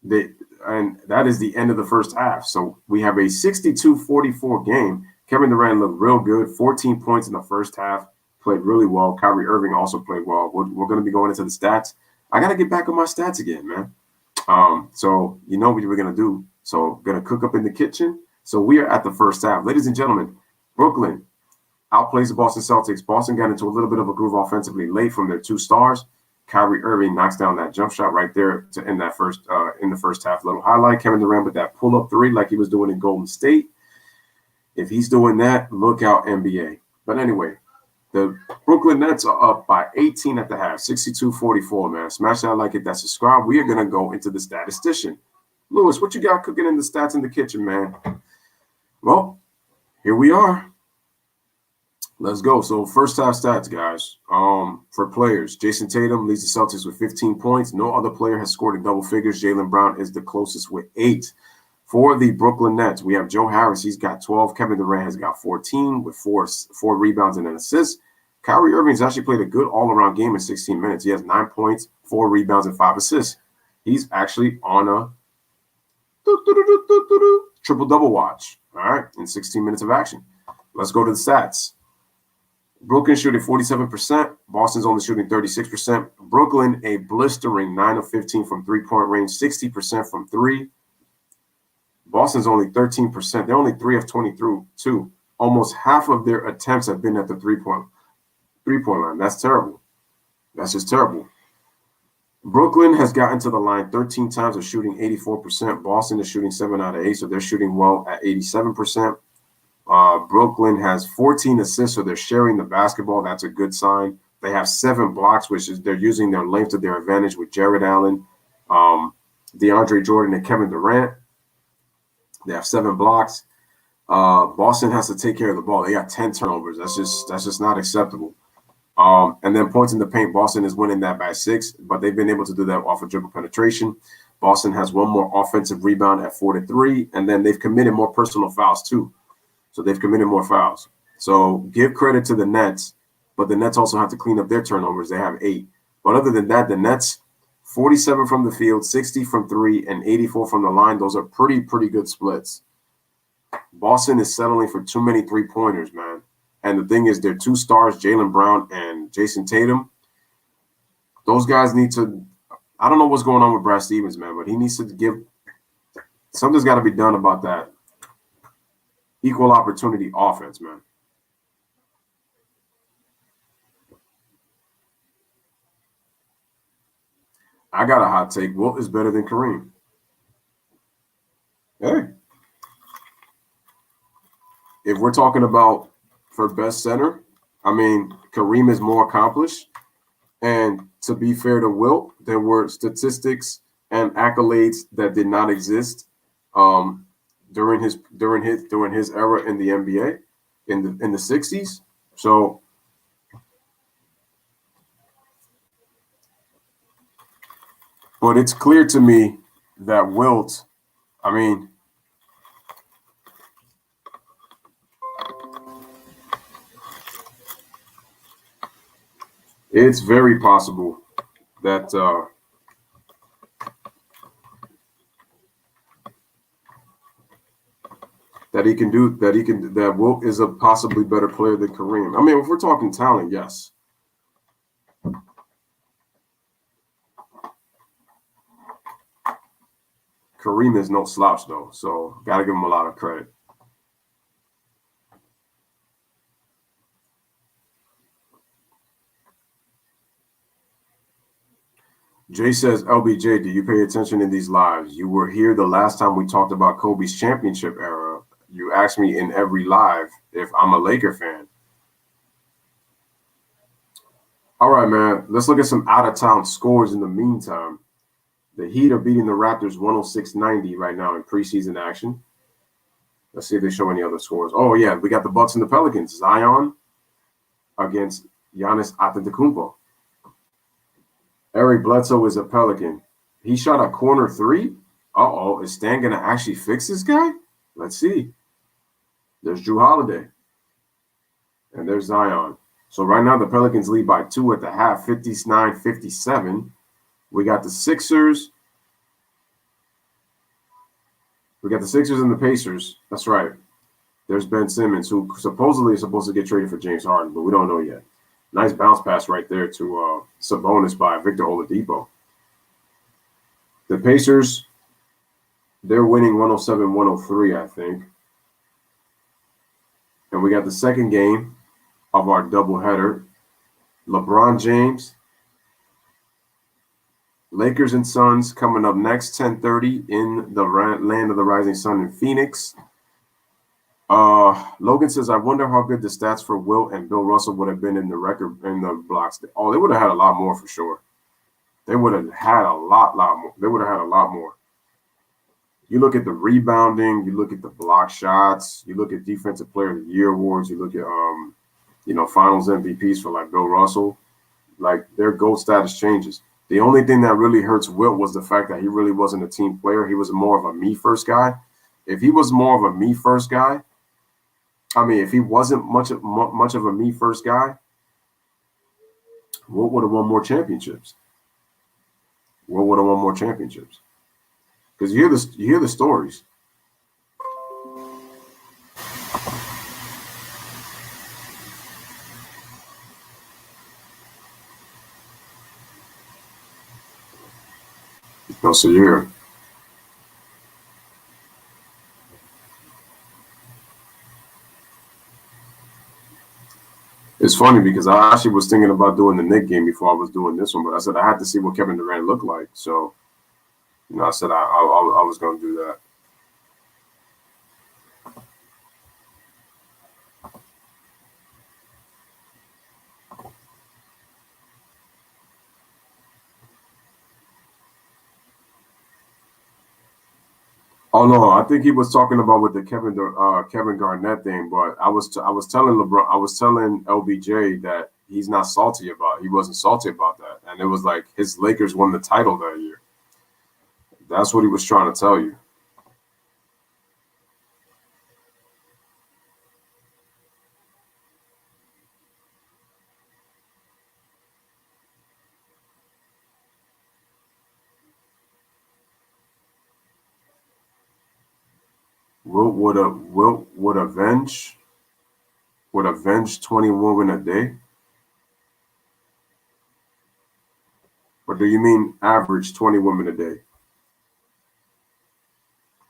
that is the end of the first half. So we have a 62-44 game. Kevin Durant looked real good. 14 points in the first half. Played really well. Kyrie Irving also played well. We're going to be going into the stats. I got to get back on my stats again, man. So you know what we're going to do. So going to cook up in the kitchen. So we are at the first half. Ladies and gentlemen, Brooklyn outplays the Boston Celtics. Boston got into a little bit of a groove offensively late from their two stars. Kyrie Irving knocks down that jump shot right there to end that in the first half. Little highlight: Kevin Durant with that pull-up three like he was doing in Golden State. If he's doing that, look out, NBA. But anyway, the Brooklyn Nets are up by 18 at the half, 62-44, man. Smash that like it, that subscribe. We are going to go into the statistician. Lewis, what you got cooking in the stats in the kitchen, man? Well, here we are. Let's go. So first half stats, guys. For players, Jason Tatum leads the Celtics with 15 points. No other player has scored in double figures. Jaylen Brown is the closest with 8. For the Brooklyn Nets, we have Joe Harris. He's got 12. Kevin Durant has got 14 with four rebounds and an assist. Kyrie Irving's actually played a good all-around game in 16 minutes. He has 9 points, 4 rebounds, and 5 assists. He's actually on a triple-double watch, all right, in 16 minutes of action. Let's go to the stats. Brooklyn shooting 47%. Boston's only shooting 36%. Brooklyn, a blistering 9 of 15 from three-point range, 60% from 3. Boston's only 13%. They're only 3 of 20 through 2. Almost half of their attempts have been at the three-point line. That's terrible. That's just terrible. Brooklyn has gotten to the line 13 times. They're shooting 84%. Boston is shooting 7 out of 8, so they're shooting well at 87%. Brooklyn has 14 assists, so they're sharing the basketball. That's a good sign. They have 7 blocks, which is they're using their length to their advantage with Jared Allen, DeAndre Jordan, and Kevin Durant. They have 7 blocks. Boston has to take care of the ball. They got 10 turnovers. That's just not acceptable. And then points in the paint, Boston is winning that by 6, but they've been able to do that off of dribble penetration. Boston has 1 more offensive rebound at 4-3, and then they've committed more personal fouls too. So they've committed more fouls. So give credit to the Nets, but the Nets also have to clean up their turnovers. They have 8. But other than that, the Nets, 47 from the field, 60 from 3, and 84 from the line. Those are pretty good splits. Boston is settling for too many three-pointers, man. And the thing is, their 2 stars, Jaylen Brown and Jason Tatum, those guys need to – I don't know what's going on with Brad Stevens, man, but he needs to give – something's got to be done about that equal opportunity offense, man. I got a hot take. Wilt is better than Kareem. Hey. If we're talking about for best center, I mean, Kareem is more accomplished. And to be fair to Wilt, there were statistics and accolades that did not exist during his era in the NBA in the 60s. So but it's clear to me that Wilt, I mean, it's very possible that that Wilt is a possibly better player than Kareem. I mean, if we're talking talent, yes. Kareem is no slouch though, so gotta give him a lot of credit. Jay says, LBJ, do you pay attention in these lives? You were here the last time we talked about Kobe's championship era. You asked me in every live if I'm a Laker fan. All right, man. Let's look at some out-of-town scores in the meantime. The Heat are beating the Raptors 106-90 right now in preseason action. Let's see if they show any other scores. Oh, yeah. We got the Bucks and the Pelicans. Zion against Giannis Antetokounmpo. Eric Bledsoe is a Pelican. He shot a corner 3. Uh-oh. Is Stan going to actually fix this guy? Let's see. There's Drew Holiday. And there's Zion. So right now the Pelicans lead by 2 at the half, 59-57. We got the Sixers. We got the Sixers and the Pacers. That's right. There's Ben Simmons, who supposedly is supposed to get traded for James Harden, but we don't know yet. Nice bounce pass right there to Sabonis by Victor Oladipo. The Pacers, they're winning 107-103, I think. And we got the second game of our doubleheader. LeBron James, Lakers and Suns coming up next, 10:30 in the land of the rising sun in Phoenix. Logan says, I wonder how good the stats for Wilt and Bill Russell would have been in the record in the blocks. Oh, they would have had a lot more for sure. They would have had a lot more. They would have had a lot more. You look at the rebounding, you look at the block shots, you look at Defensive Player of the Year awards, you look at Finals MVPs for like Bill Russell. Like their goal status changes. The only thing that really hurts Wilt was the fact that he really wasn't a team player. He was more of a me first guy. If he was more of a me first guy, if he wasn't much of a me first guy, Wilt would have won more championships. Wilt would have won more championships. Because you hear the stories. So yeah. It's funny because I actually was thinking about doing the Knick game before I was doing this one, but I said I had to see what Kevin Durant looked like. So, I said I was going to do that. Oh no, I think he was talking about with the Kevin Garnett thing, but I was telling LeBron, I was telling LBJ that he wasn't salty about that, and it was like his Lakers won the title that year. That's what he was trying to tell you. Wilt would avenge 20 women a day? Or do you mean average 20 women a day?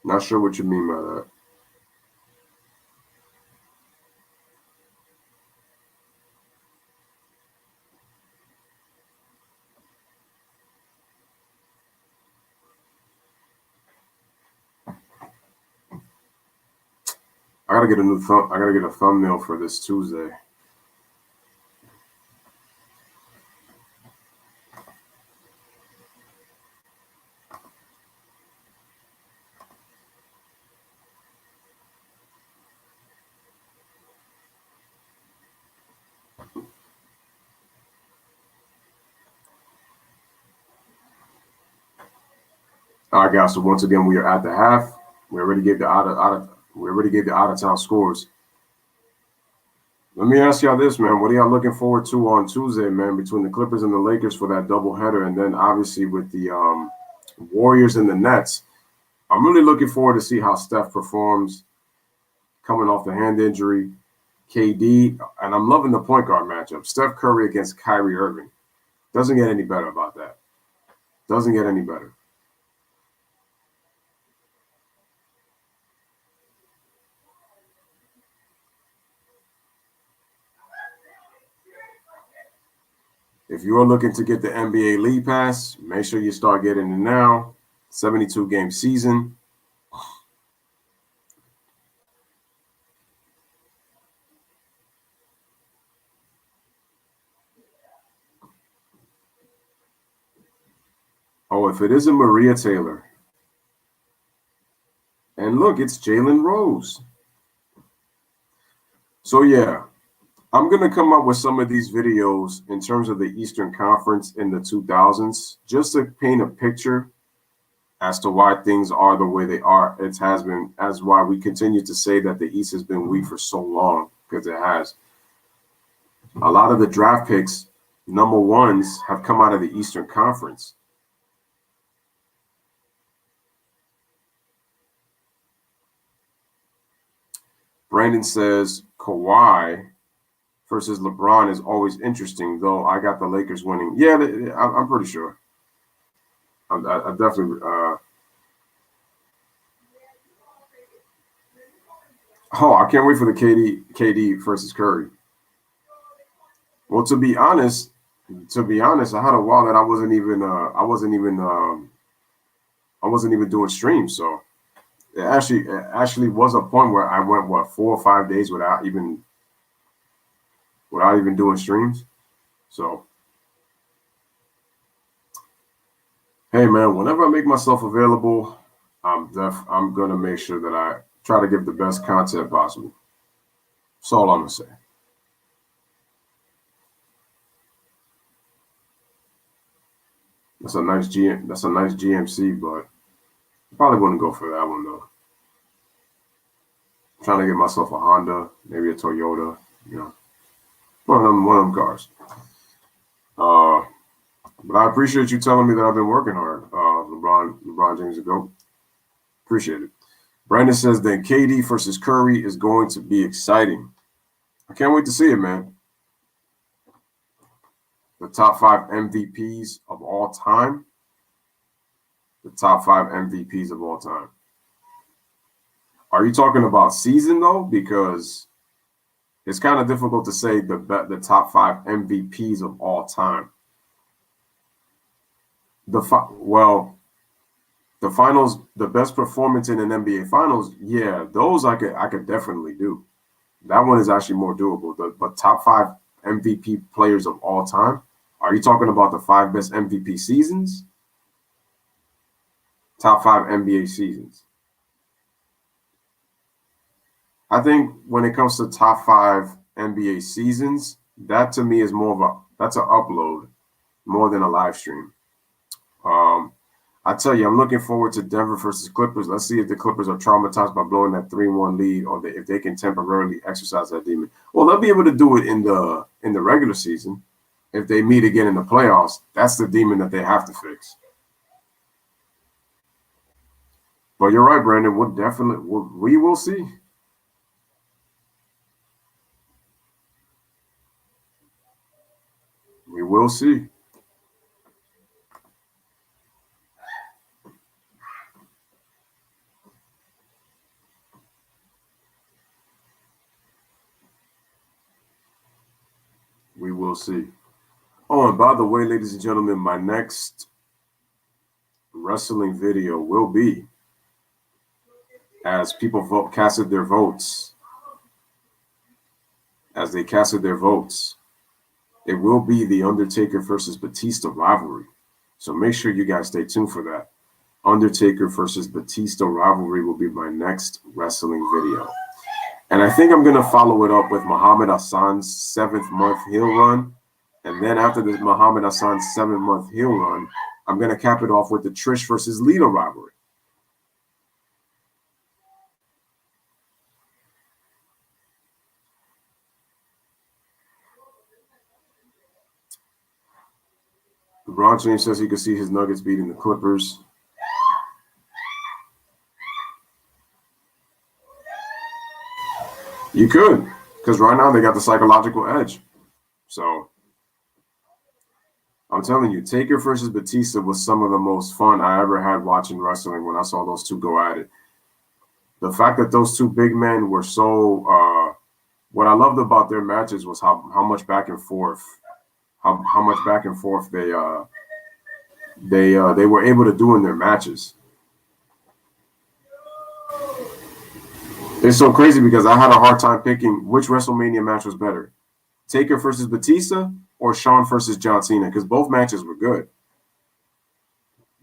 Not sure what you mean by that. I gotta get a thumbnail for this Tuesday. All right, guys. So once again, we are at the half. We already gave the out of town scores. Let me ask y'all this, man. What are y'all looking forward to on Tuesday, man? Between the Clippers and the Lakers for that doubleheader, and then obviously with the Warriors and the Nets. I'm really looking forward to see how Steph performs coming off the hand injury. KD, and I'm loving the point guard matchup. Steph Curry against Kyrie Irving. Doesn't get any better about that. Doesn't get any better. If you're looking to get the NBA League Pass, make sure you start getting it now. 72-game season. Oh, if it isn't Maria Taylor. And look, it's Jalen Rose. So, yeah, I'm going to come up with some of these videos in terms of the Eastern Conference in the 2000s, just to paint a picture as to why things are the way they are. It has been, as why we continue to say that the East has been weak for so long, because it has. A lot of the draft picks, number ones, have come out of the Eastern Conference. Brandon says Kawhi versus LeBron is always interesting, though I got the Lakers winning. Yeah, I'm pretty sure. I definitely. I can't wait for the KD versus Curry. Well, to be honest, I had a while that I wasn't even doing streams. So it actually was a point where I went 4 or 5 days without even doing streams. So hey man, whenever I make myself available, I'm gonna make sure that I try to give the best content possible. That's all I'm gonna say. That's a nice GMC, but probably wouldn't go for that one though. I'm trying to get myself a Honda, maybe a Toyota, you know, one of them cars. Uh, but I appreciate you telling me that I've been working hard. LeBron James to go. Appreciate it. Brandon says that KD versus Curry is going to be exciting. I can't wait to see it, man. The top 5 MVPs of all time. The top 5 MVPs of all time. Are you talking about season though? Because it's kind of difficult to say the top 5 MVPs of all time. The finals, the best performance in an NBA finals, yeah, those I could definitely do. That one is actually more doable. But top 5 MVP players of all time. Are you talking about the 5 best MVP seasons? Top 5 NBA seasons. I think when it comes to top 5 NBA seasons, that to me is that's an upload more than a live stream. I tell you, I'm looking forward to Denver versus Clippers. Let's see if the Clippers are traumatized by blowing that 3-1 lead, or if they can temporarily exercise that demon. Well, they'll be able to do it in the regular season. If they meet again in the playoffs, that's the demon that they have to fix. But you're right, Brandon. We will see. We will see. We will see. Oh, and by the way, ladies and gentlemen, my next wrestling video will be, as people casted their votes, it will be the Undertaker versus Batista rivalry. So make sure you guys stay tuned for that. Undertaker versus Batista rivalry will be my next wrestling video. And I think I'm going to follow it up with Muhammad Hassan's 7th-month heel run. And then after this Muhammad Hassan's 7th-month heel run, I'm going to cap it off with the Trish versus Lita rivalry. LeBron James says he could see his Nuggets beating the Clippers. You could, because right now they got the psychological edge. So I'm telling you, Taker versus Batista was some of the most fun I ever had watching wrestling when I saw those two go at it. The fact that those two big men were so what I loved about their matches was how much back and forth, how much back and forth they were able to do in their matches. It's so crazy because I had a hard time picking which WrestleMania match was better, Taker versus Batista or Shawn versus John Cena, because both matches were good.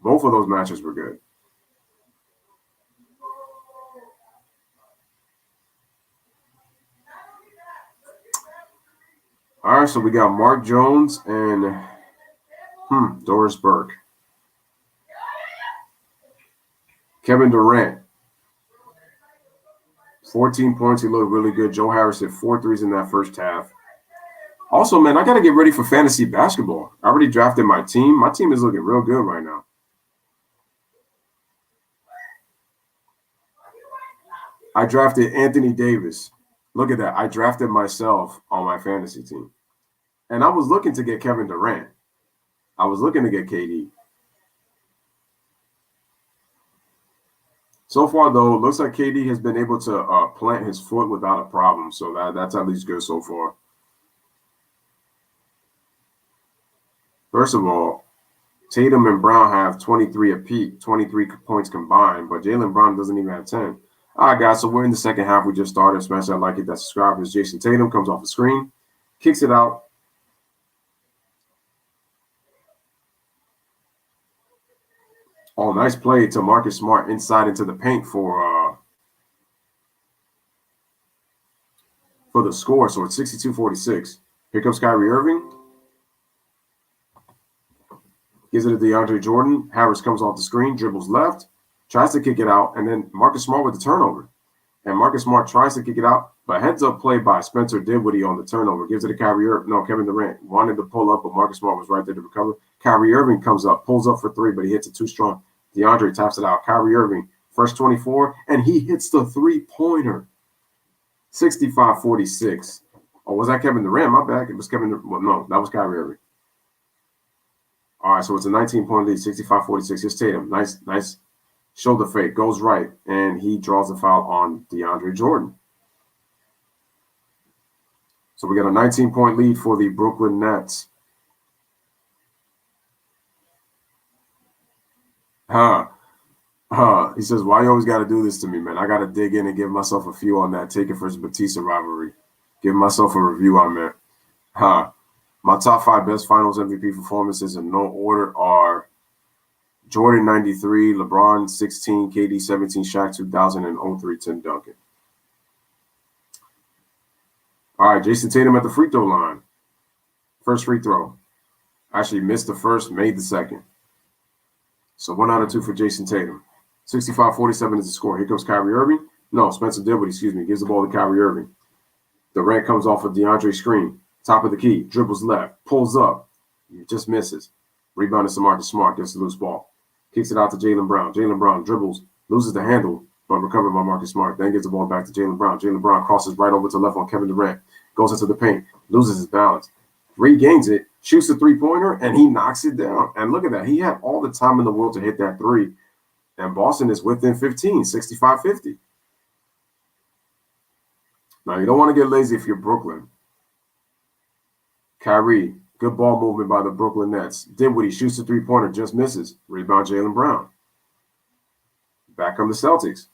Both of those matches were good. All right, so we got Mark Jones and Doris Burke. Kevin Durant, 14 points. He looked really good. Joe Harris hit 4 threes in that first half. Also, man, I got to get ready for fantasy basketball. I already drafted my team. My team is looking real good right now. I drafted Anthony Davis. Look at that. I drafted myself on my fantasy team. And I was looking to get Kevin Durant. I was looking to get KD. So far, though, it looks like KD has been able to plant his foot without a problem. So that's at least good so far. First of all, Tatum and Brown have 23 apiece, 23 points combined, but Jaylen Brown doesn't even have 10. All right, guys, so we're in the second half. We just started. Smash that like it, that subscribers. Jason Tatum comes off the screen, kicks it out. Oh, nice play to Marcus Smart inside into the paint for the score. So it's 62-46. Here comes Kyrie Irving. Gives it to DeAndre Jordan. Harris comes off the screen, dribbles left, tries to kick it out, and then Marcus Smart with the turnover. And Marcus Smart tries to kick it out, but heads-up play by Spencer Dinwiddie on the turnover. Gives it to Kyrie Irving. No, Kevin Durant wanted to pull up, but Marcus Smart was right there to recover. Kyrie Irving comes up, pulls up for three, but he hits it too strong. DeAndre taps it out. Kyrie Irving, first 24, and he hits the three-pointer. 65-46. Oh, was that Kevin Durant? My bad. It was Kevin Durant. Well, no, that was Kyrie Irving. All right, so it's a 19-point lead, 65-46. Here's Tatum. Nice shoulder fake. Goes right, and he draws the foul on DeAndre Jordan. So we got a 19-point lead for the Brooklyn Nets. He says, why you always got to do this to me, man? I got to dig in and give myself a few on that Taker versus Batista rivalry. Give myself a review on that. My top 5 best finals MVP performances in no order are Jordan 93, LeBron 16, KD 17, Shaq 2000, and 03 Tim Duncan. All right, Jason Tatum at the free throw line. First free throw. Actually missed the first, made the second. So 1 out of 2 for Jason Tatum. 65-47 is the score. Here comes Kyrie Irving. No, Spencer Dinwiddie, gives the ball to Kyrie Irving. Durant comes off of DeAndre screen. Top of the key, dribbles left, pulls up, just misses. Rebounded to Marcus Smart, gets the loose ball. Kicks it out to Jaylen Brown. Jaylen Brown dribbles, loses the handle, but recovered by Marcus Smart. Then gets the ball back to Jaylen Brown. Jaylen Brown crosses right over to left on Kevin Durant. Goes into the paint, loses his balance, regains it, shoots a three-pointer, and he knocks it down. And look at that. He had all the time in the world to hit that three. And Boston is within 15, 65-50. Now, you don't want to get lazy if you're Brooklyn. Kyrie, good ball movement by the Brooklyn Nets. Dinwiddie shoots a three-pointer, just misses. Rebound, Jaylen Brown. Back come the Celtics.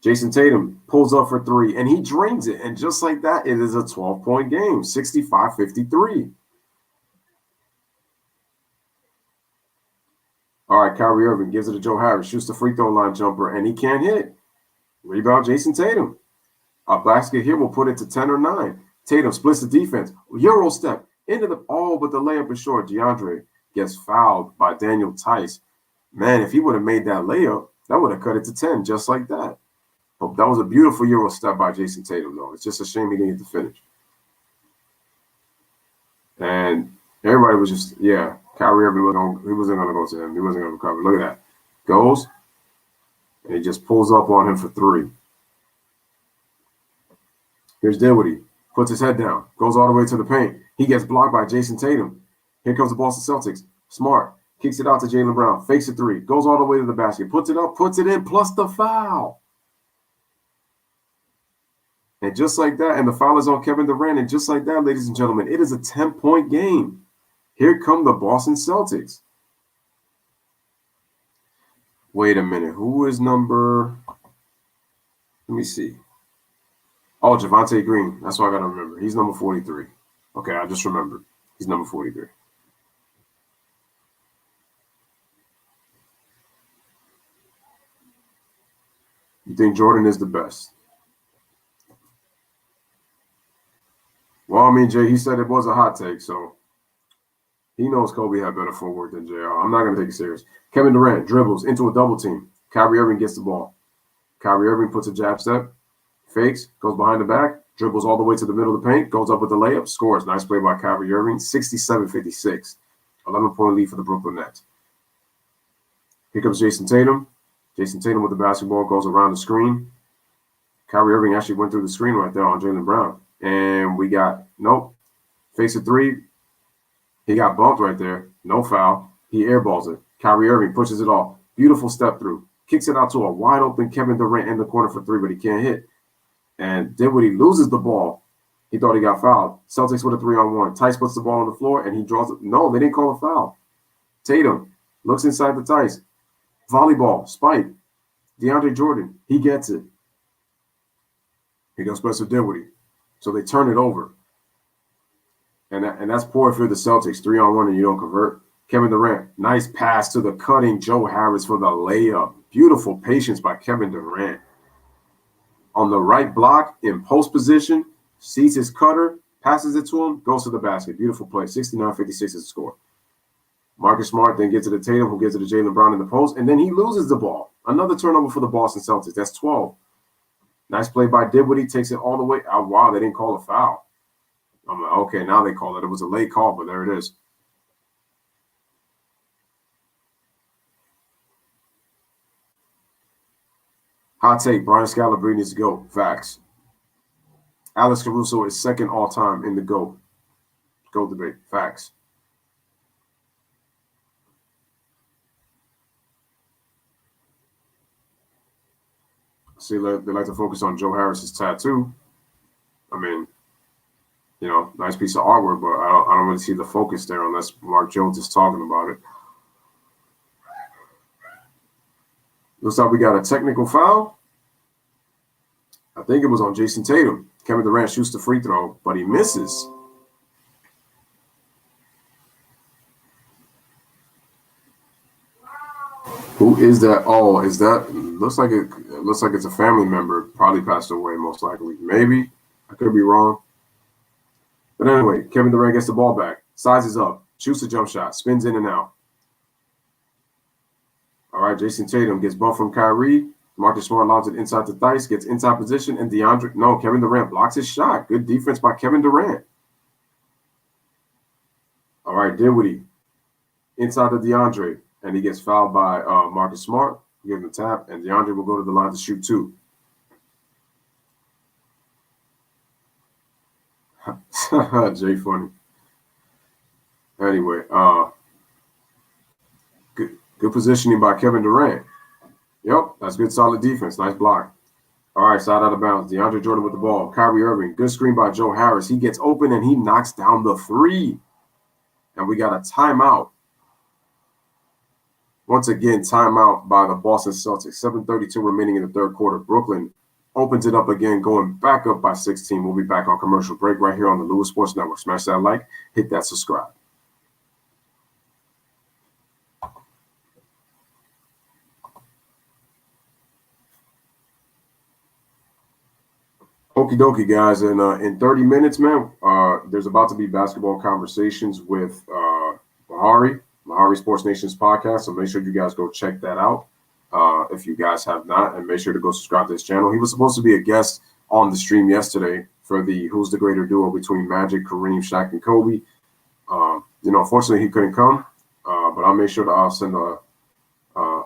Jason Tatum pulls up for three, and he drains it. And just like that, it is a 12-point game, 65-53. All right, Kyrie Irving gives it to Joe Harris, shoots the free throw line jumper, and he can't hit. Rebound, Jason Tatum. A basket here will put it to 10 or 9. Tatum splits the defense. Euro step into the but the layup is short. DeAndre gets fouled by Daniel Tice. Man, if he would have made that layup, that would have cut it to 10 just like that. But that was a beautiful Euro step by Jason Tatum, though. It's just a shame he didn't get to finish. And everybody was just, Kyrie Irving wasn't going to go to him. He wasn't going to recover. Look at that. Goes, and he just pulls up on him for three. Here's Dinwiddie. Puts his head down, goes all the way to the paint. He gets blocked by Jason Tatum. Here comes the Boston Celtics. Smart kicks it out to Jaylen Brown, fakes a three, goes all the way to the basket, puts it up, puts it in, plus the foul. And just like that, and the foul is on Kevin Durant, and just like that, ladies and gentlemen, it is a 10-point game. Here come the Boston Celtics. Wait a minute. Who is number? Let me see. Oh, Javonte Green. That's what I got to remember. He's number 43. Okay, I just remembered. He's number 43. You think Jordan is the best? Well, I mean, Jay, he said it was a hot take, so he knows Kobe had better footwork than JR. I'm not going to take it serious. Kevin Durant dribbles into a double team. Kyrie Irving gets the ball. Kyrie Irving puts a jab step. Fakes, goes behind the back, dribbles all the way to the middle of the paint, goes up with the layup, scores. Nice play by Kyrie Irving, 67-56. 11-point lead for the Brooklyn Nets. Here comes Jason Tatum. Jason Tatum with the basketball goes around the screen. Kyrie Irving actually went through the screen right there on Jaylen Brown. And we got, fakes a three. He got bumped right there. No foul. He airballs it. Kyrie Irving pushes it off. Beautiful step through. Kicks it out to a wide open Kevin Durant in the corner for three, but he can't hit. And Dinwiddie loses the ball. He thought he got fouled. Celtics with a 3-on-1. Tice puts the ball on the floor and he draws it. No, they didn't call a foul. Tatum looks inside the Tice. Volleyball, spike. DeAndre Jordan, he gets it. He goes Spencer Dinwiddie. So they turn it over. And that's poor for the Celtics. 3-on-1 and you don't convert. Kevin Durant, nice pass to the cutting Joe Harris for the layup. Beautiful patience by Kevin Durant. On the right block in post position, sees his cutter, passes it to him, goes to the basket. Beautiful play. 69-56 is the score. Marcus Smart then gets to the Tatum, who gets to the Jaylen Brown in the post, and then he loses the ball. Another turnover for the Boston Celtics. That's 12. Nice play by Dinwiddie, takes it all the way out. Wow, they didn't call a foul. I'm like, okay, now they call it. It was a late call, but there it is. Hot take, Brian Scalabrine needs to go. Facts. Alex Caruso is second all-time in the GOAT debate. Facts. See, they like to focus on Joe Harris's tattoo. I mean, you know, nice piece of artwork, but I don't really see the focus there unless Mark Jones is talking about it. Looks like we got a technical foul. I think it was on Jason Tatum. Kevin Durant shoots the free throw, but he misses. Who is that? Oh, is that? Looks like it's a family member. Probably passed away, most likely. Maybe. I could be wrong. But anyway, Kevin Durant gets the ball back, sizes up, shoots a jump shot, spins in and out. All right, Jason Tatum gets bumped from Kyrie. Marcus Smart lobs it inside the Thice, gets inside position, and Kevin Durant blocks his shot. Good defense by Kevin Durant. All right, Dinwiddie inside of DeAndre, and he gets fouled by Marcus Smart. Give him a tap, and DeAndre will go to the line to shoot two. Jay funny. Anyway, good positioning by Kevin Durant. Yep, that's good, solid defense. Nice block. All right, side out of bounds. DeAndre Jordan with the ball. Kyrie Irving, good screen by Joe Harris. He gets open and he knocks down the three. And we got a timeout. Once again, timeout by the Boston Celtics. 7:32 remaining in the third quarter. Brooklyn opens it up again, going back up by 16. We'll be back on commercial break right here on the Lewis Sports Network. Smash that like, hit that subscribe. Okie dokie, guys. And in 30 minutes, man, there's about to be basketball conversations with Mahari Sports Nation's podcast. So make sure you guys go check that out if you guys have not. And make sure to go subscribe to his channel. He was supposed to be a guest on the stream yesterday for the Who's the Greater duo between Magic, Kareem, Shaq, and Kobe. Unfortunately, he couldn't come. But I'll make sure to send a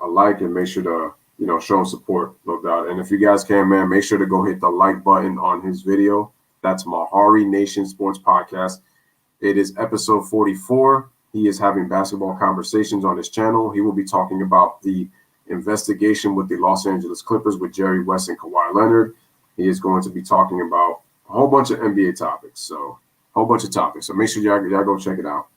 like and make sure to show him support, no doubt. And if you guys can, man, make sure to go hit the like button on his video. That's Mahari Nation Sports Podcast. It is episode 44. He is having basketball conversations on his channel. He will be talking about the investigation with the Los Angeles Clippers with Jerry West and Kawhi Leonard. He is going to be talking about a whole bunch of NBA topics. So make sure y'all go check it out.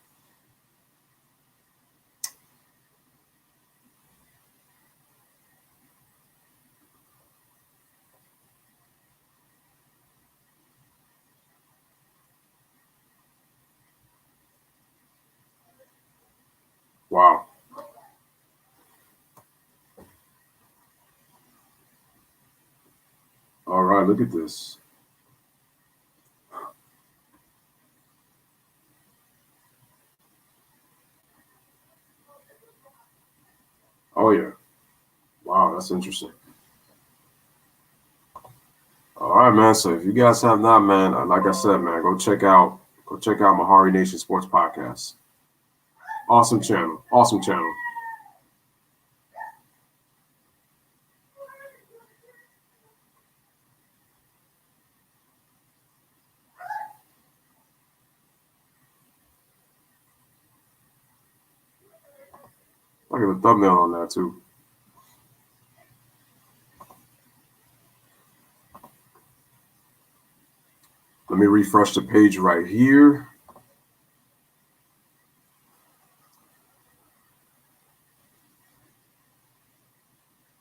Wow. All right, look at this. Oh, yeah. Wow, that's interesting. All right, man. So if you guys have not, man, like I said, man, go check out Mahari Nation Sports Podcast. Awesome channel. Awesome channel. Look at the thumbnail on that too. Let me refresh the page right here.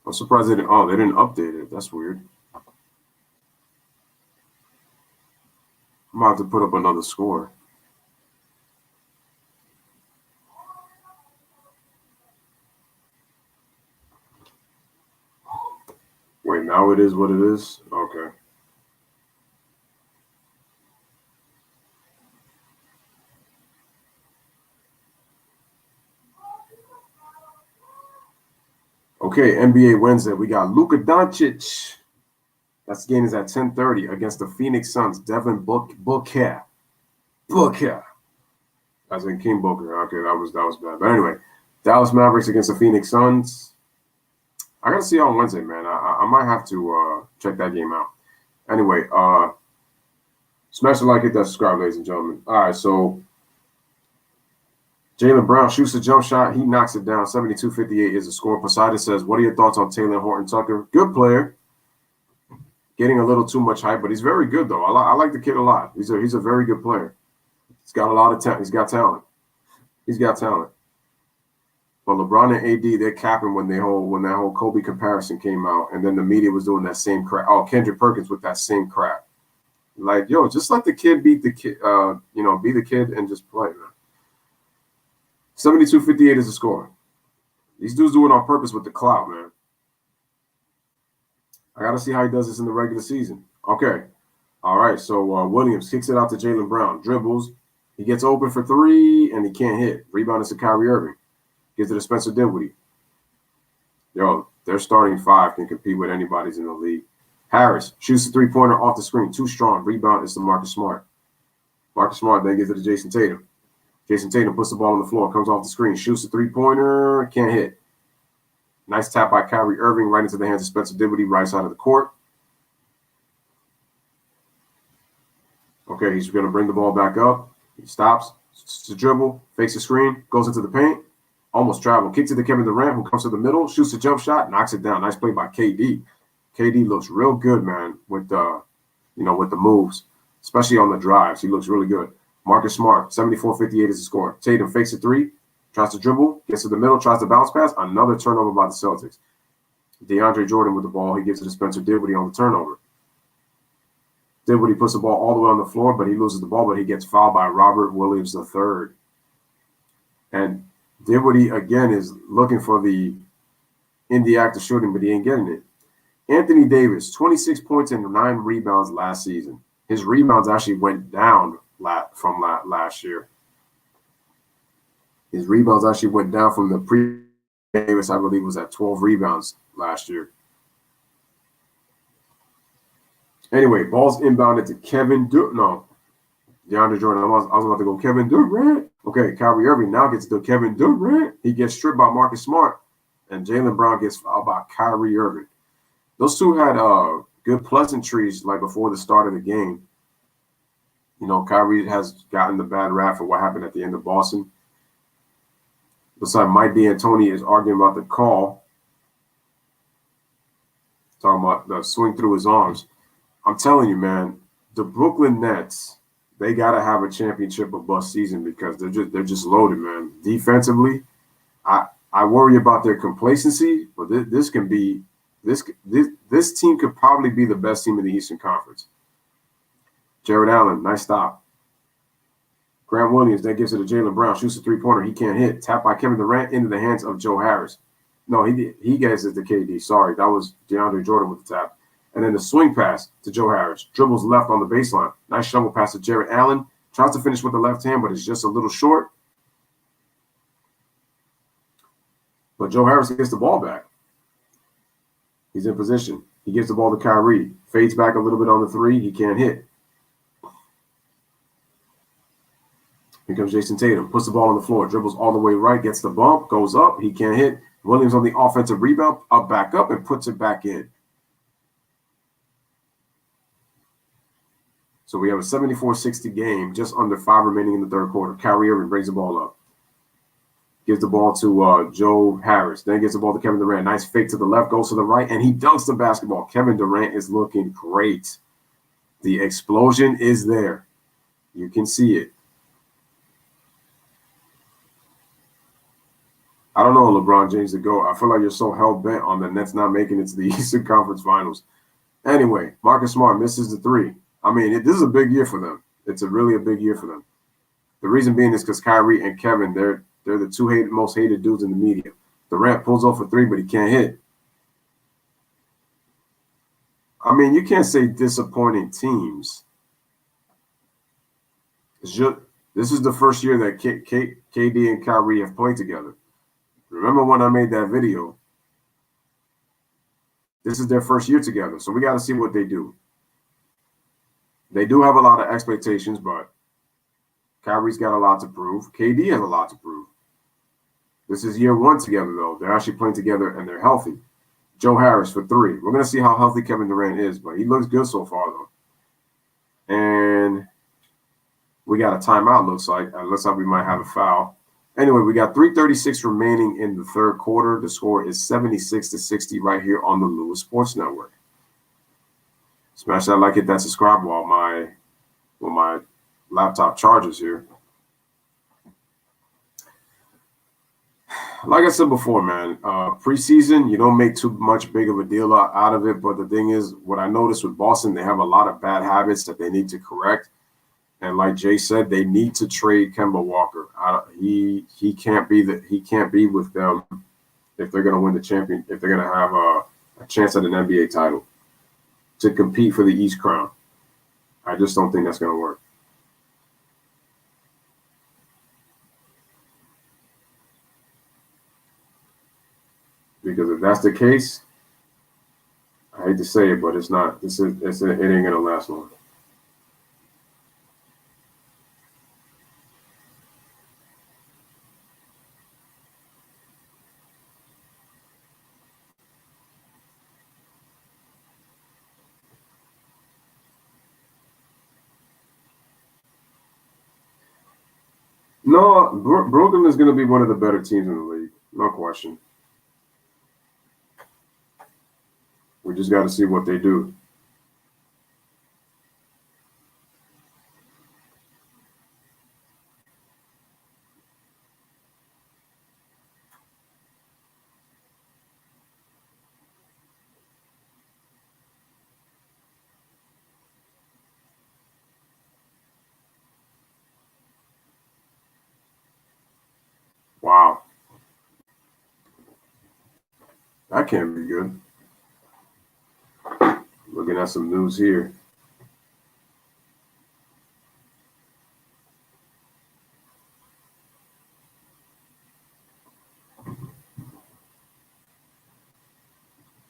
I'm surprised they didn't update it. That's weird. I'm about to put up another score. Wait, now it is what it is? Okay. Okay, NBA Wednesday. We got Luka Doncic. That game is at 10:30 against the Phoenix Suns. Devin Booker. As in King Booker. Okay, that was bad. But anyway, Dallas Mavericks against the Phoenix Suns. I gotta see on Wednesday, man. I might have to check that game out. Anyway, smash the like, hit that subscribe, ladies and gentlemen. All right, so Jaylen Brown shoots a jump shot. He knocks it down. 72-58 is the score. Poseidon says, what are your thoughts on Taylor Horton-Tucker? Good player. Getting a little too much hype, but he's very good, though. I like the kid a lot. He's a very good player. He's got a lot of talent. He's got talent. But LeBron and AD, they're capping when that whole Kobe comparison came out, and then the media was doing that same crap. Oh, Kendrick Perkins with that same crap. Like, yo, just let the kid beat the kid. Be the kid and just play, man. 72-58 is the score. These dudes do it on purpose with the clout, man. I got to see how he does this in the regular season. Okay. All right. So Williams kicks it out to Jaylen Brown. Dribbles. He gets open for three, and he can't hit. Rebound is to Kyrie Irving. Gives it to Spencer Dinwiddie. Yo, their starting five can compete with anybody's in the league. Harris shoots a three-pointer off the screen. Too strong. Rebound is to Marcus Smart. Marcus Smart then gives it to Jason Tatum. Jason Tatum puts the ball on the floor, comes off the screen, shoots a three-pointer, can't hit. Nice tap by Kyrie Irving right into the hands of Spencer Dinwiddie, right side of the court. Okay, he's going to bring the ball back up. He stops to dribble, fakes the screen, goes into the paint, almost traveled, kicks it to Kevin Durant, who comes to the middle, shoots a jump shot, knocks it down. Nice play by KD. KD looks real good, man, with the moves, especially on the drives. He looks really good. Marcus Smart, 74-58 is the score. Tatum fakes a three, tries to dribble, gets to the middle, tries to bounce pass. Another turnover by the Celtics. DeAndre Jordan with the ball. He gives it to Spencer Dinwiddie on the turnover. Dinwiddie puts the ball all the way on the floor, but he loses the ball, but he gets fouled by Robert Williams III. And Dinwiddie, again, is looking for the indie act of shooting, but he ain't getting it. Anthony Davis, 26 points and 9 rebounds last season. His rebounds actually went down from last year. His rebounds actually went down from the Davis, I believe, was at 12 rebounds last year. Anyway, ball's inbounded to DeAndre Jordan. I was about to go Kevin Durant. Okay, Kyrie Irving now gets to Kevin Durant. He gets stripped by Marcus Smart, and Jaylen Brown gets fouled by Kyrie Irving. Those two had good pleasantries like before the start of the game. You know, Kyrie has gotten the bad rap for what happened at the end of Boston. Looks like Mike D'Antoni is arguing about the call. Talking about the swing through his arms. I'm telling you, man, the Brooklyn Nets, they gotta have a championship or bust season because they're just loaded, man. Defensively, I worry about their complacency, but this team could probably be the best team in the Eastern Conference. Jared Allen, nice stop. Grant Williams then gives it to Jaylen Brown, shoots a three-pointer. He can't hit. Tap by Kevin Durant into the hands of Joe Harris. No, he gets it to KD. Sorry, that was DeAndre Jordan with the tap. And then the swing pass to Joe Harris. Dribbles left on the baseline. Nice shovel pass to Jared Allen. Tries to finish with the left hand, but it's just a little short. But Joe Harris gets the ball back. He's in position. He gives the ball to Kyrie. Fades back a little bit on the three. He can't hit. Here comes Jason Tatum. Puts the ball on the floor. Dribbles all the way right. Gets the bump. Goes up. He can't hit. Williams on the offensive rebound. Back up and puts it back in. So we have a 74-60 game, just under 5 remaining in the third quarter. Kyrie Irving brings the ball up. Gives the ball to Joe Harris. Then gets the ball to Kevin Durant. Nice fake to the left, goes to the right, and he dunks the basketball. Kevin Durant is looking great. The explosion is there. You can see it. I don't know, LeBron James to go. I feel like you're so hell-bent on the Nets not making it to the Eastern Conference Finals. Anyway, Marcus Smart misses the three. I mean, this is a big year for them. It's really a big year for them. The reason being is because Kyrie and Kevin, they're the two most hated dudes in the media. Durant pulls off a three, but he can't hit. I mean, you can't say disappointing teams. This is the first year that KD and Kyrie have played together. Remember when I made that video? This is their first year together, so we got to see what they do. They do have a lot of expectations, but Kyrie's got a lot to prove. KD has a lot to prove. This is year one together, though. They're actually playing together, and they're healthy. Joe Harris for three. We're going to see how healthy Kevin Durant is, but he looks good so far, though. And we got a timeout, looks like. It looks like we might have a foul. Anyway, we got 3:36 remaining in the third quarter. The score is 76-60 right here on the Lewis Sports Network. Smash that like, hit that subscribe while my laptop charges here. Like I said before, man, preseason, you don't make too much big of a deal out of it. But the thing is, what I noticed with Boston, they have a lot of bad habits that they need to correct. And like Jay said, they need to trade Kemba Walker. He can't be with them if they're going to win the champion, if they're going to have a chance at an NBA title to compete for the East crown. I just don't think that's going to work. Because if that's the case, I hate to say it, but it's not. It ain't going to last long. No, Brooklyn is going to be one of the better teams in the league. No question. We just got to see what they do. Wow. That can't be good. Looking at some news here.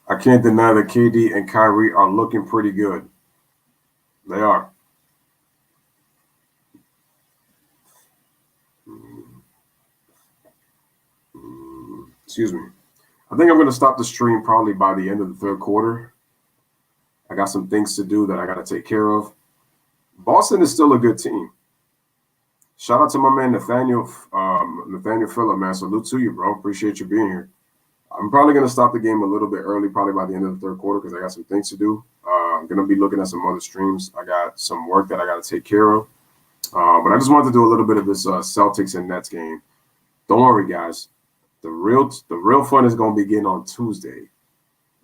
I can't deny that KD and Kyrie are looking pretty good. They are. Excuse me. I think I'm going to stop the stream probably by the end of the third quarter. I got some things to do that I got to take care of. Boston is still a good team. Shout out to my man Nathaniel Phillip, man. Salute to you, bro. Appreciate you being here. I'm probably going to stop the game a little bit early, probably by the end of the third quarter, because I got some things to do. I'm going to be looking at some other streams. I got some work that I got to take care of. But I just wanted to do a little bit of this Celtics and Nets game. Don't worry, guys. The real fun is going to begin on Tuesday.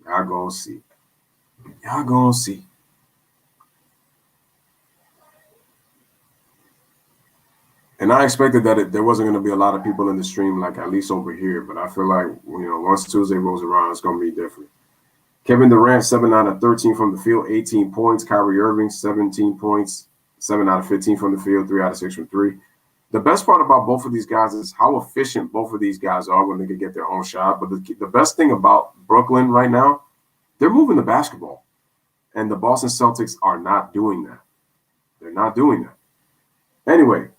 Y'all going to see. Y'all going to see. And I expected that there wasn't going to be a lot of people in the stream, like at least over here. But I feel like, once Tuesday rolls around, it's going to be different. Kevin Durant, 7 out of 13 from the field, 18 points. Kyrie Irving, 17 points, 7 out of 15 from the field, 3 out of 6 from three. The best part about both of these guys is how efficient both of these guys are when they can get their own shot. But the best thing about Brooklyn right now, they're moving the basketball. And the Boston Celtics are not doing that. They're not doing that. Anyway,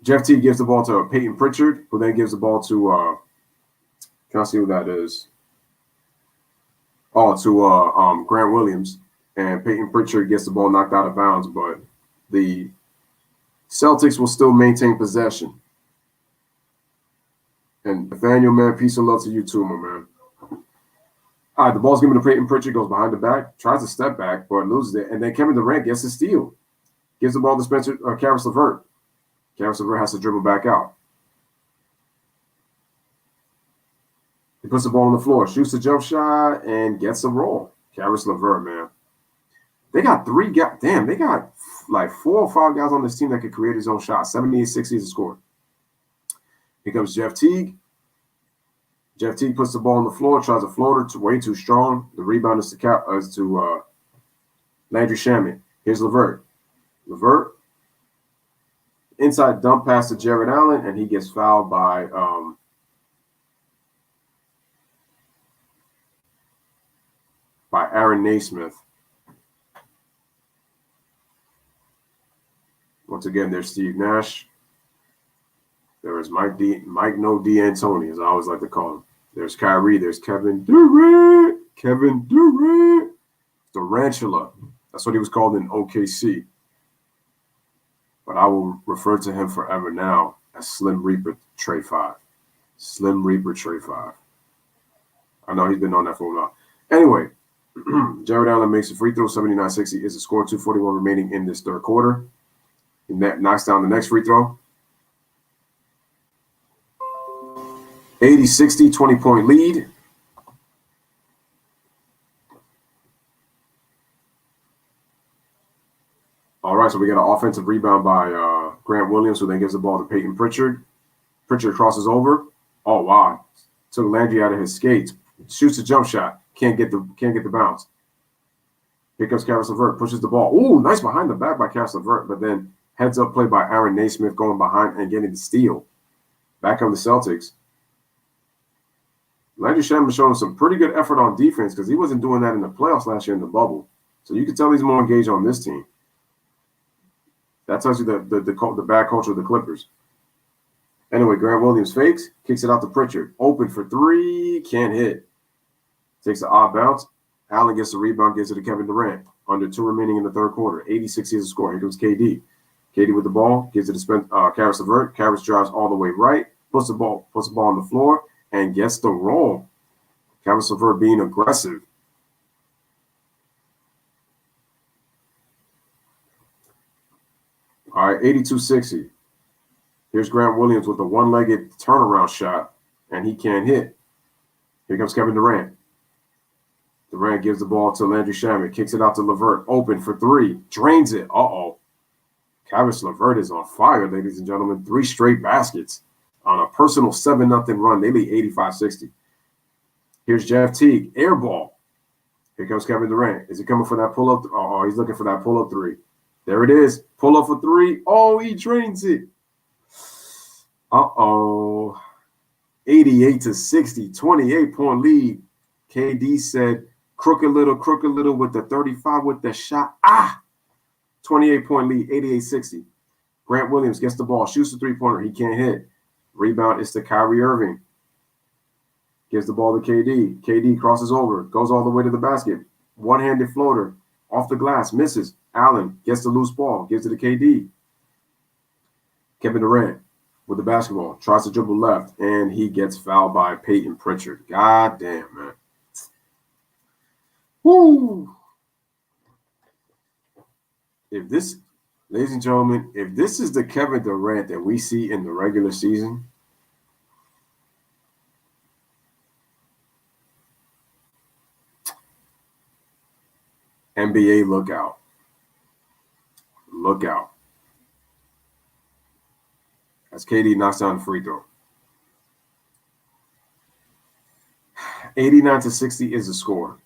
Jeff T gives the ball to Peyton Pritchard, who then gives the ball to can I see who that is? Oh, to Grant Williams. And Peyton Pritchard gets the ball knocked out of bounds, but the Celtics will still maintain possession. And Nathaniel, man, peace and love to you too, my man. All right, the ball's given to Peyton Pritchard, goes behind the back, tries to step back, but loses it. And then Kevin Durant gets a steal. Gives the ball to Caris LeVert. Caris LeVert has to dribble back out. He puts the ball on the floor, shoots the jump shot, and gets a roll. Caris LeVert, man. They got three guys. Damn, they got like 4 or 5 guys on this team that could create his own shot. 78-60 is the score. Here comes Jeff Teague. Jeff Teague puts the ball on the floor, tries a floater, way too strong. The rebound is to Landry Shamet. Here's LeVert. LeVert. Inside dump pass to Jared Allen, and he gets fouled by Aaron Naismith. Once again, there's Steve Nash. There is Mike No D'Antoni, as I always like to call him. There's Kyrie. There's Kevin Durant. Durantula. That's what he was called in OKC. But I will refer to him forever now as Slim Reaper Trey 5. Slim Reaper Trey 5. I know he's been on that for a while. Anyway, Jared Allen makes a free throw. 79-60 is the score. 2:41 remaining in this third quarter. He knocks down the next free throw. 80-60, 20-point lead. All right, so we got an offensive rebound by Grant Williams, who then gives the ball to Peyton Pritchard. Pritchard crosses over. Oh, wow. Took Landry out of his skates. Shoots a jump shot. Can't get the bounce. Here comes Caris LeVert. Pushes the ball. Ooh, nice behind the back by Caris LeVert, but then heads up play by Aaron Naismith going behind and getting the steal. Back on the Celtics. Landry Shamet showing some pretty good effort on defense because he wasn't doing that in the playoffs last year in the bubble. So you can tell he's more engaged on this team. That tells you the bad culture of the Clippers. Anyway, Grant Williams fakes, kicks it out to Pritchard. Open for 3, can't hit. Takes an odd bounce. Allen gets the rebound, gives it to Kevin Durant. Under 2 remaining in the third quarter. 80-60 is the score. Here comes KD. KD with the ball, gives it to Caris LeVert. Caris drives all the way right, puts the ball on the floor, and gets the roll. Caris LeVert being aggressive. All right, 82-60. Here's Grant Williams with a one-legged turnaround shot, and he can't hit. Here comes Kevin Durant. Durant gives the ball to Landry Shamet, kicks it out to LeVert. Open for 3, drains it. Uh-oh. Caris LeVert is on fire, ladies and gentlemen. 3 straight baskets on a personal 7-0 run. They lead 85-60. Here's Jeff Teague, air ball. Here comes Kevin Durant. Is he coming for that pull-up? Oh, he's looking for that pull-up 3. There it is. Pull up for 3. Oh, he drains it. Uh-oh. 88-60, 28-point lead. KD said, crooked little with the 35 with the shot. 28-point lead, 88-60. Grant Williams gets the ball, shoots the 3-pointer. He can't hit. Rebound is to Kyrie Irving. Gives the ball to KD. KD crosses over, goes all the way to the basket. One-handed floater off the glass, misses. Allen gets the loose ball, gives it to KD. Kevin Durant with the basketball, tries to dribble left, and he gets fouled by Peyton Pritchard. God damn, man. Woo! If this, ladies and gentlemen, if this is the Kevin Durant that we see in the regular season, NBA, look out. Look out. As KD knocks down the free throw. 89-60 is the score.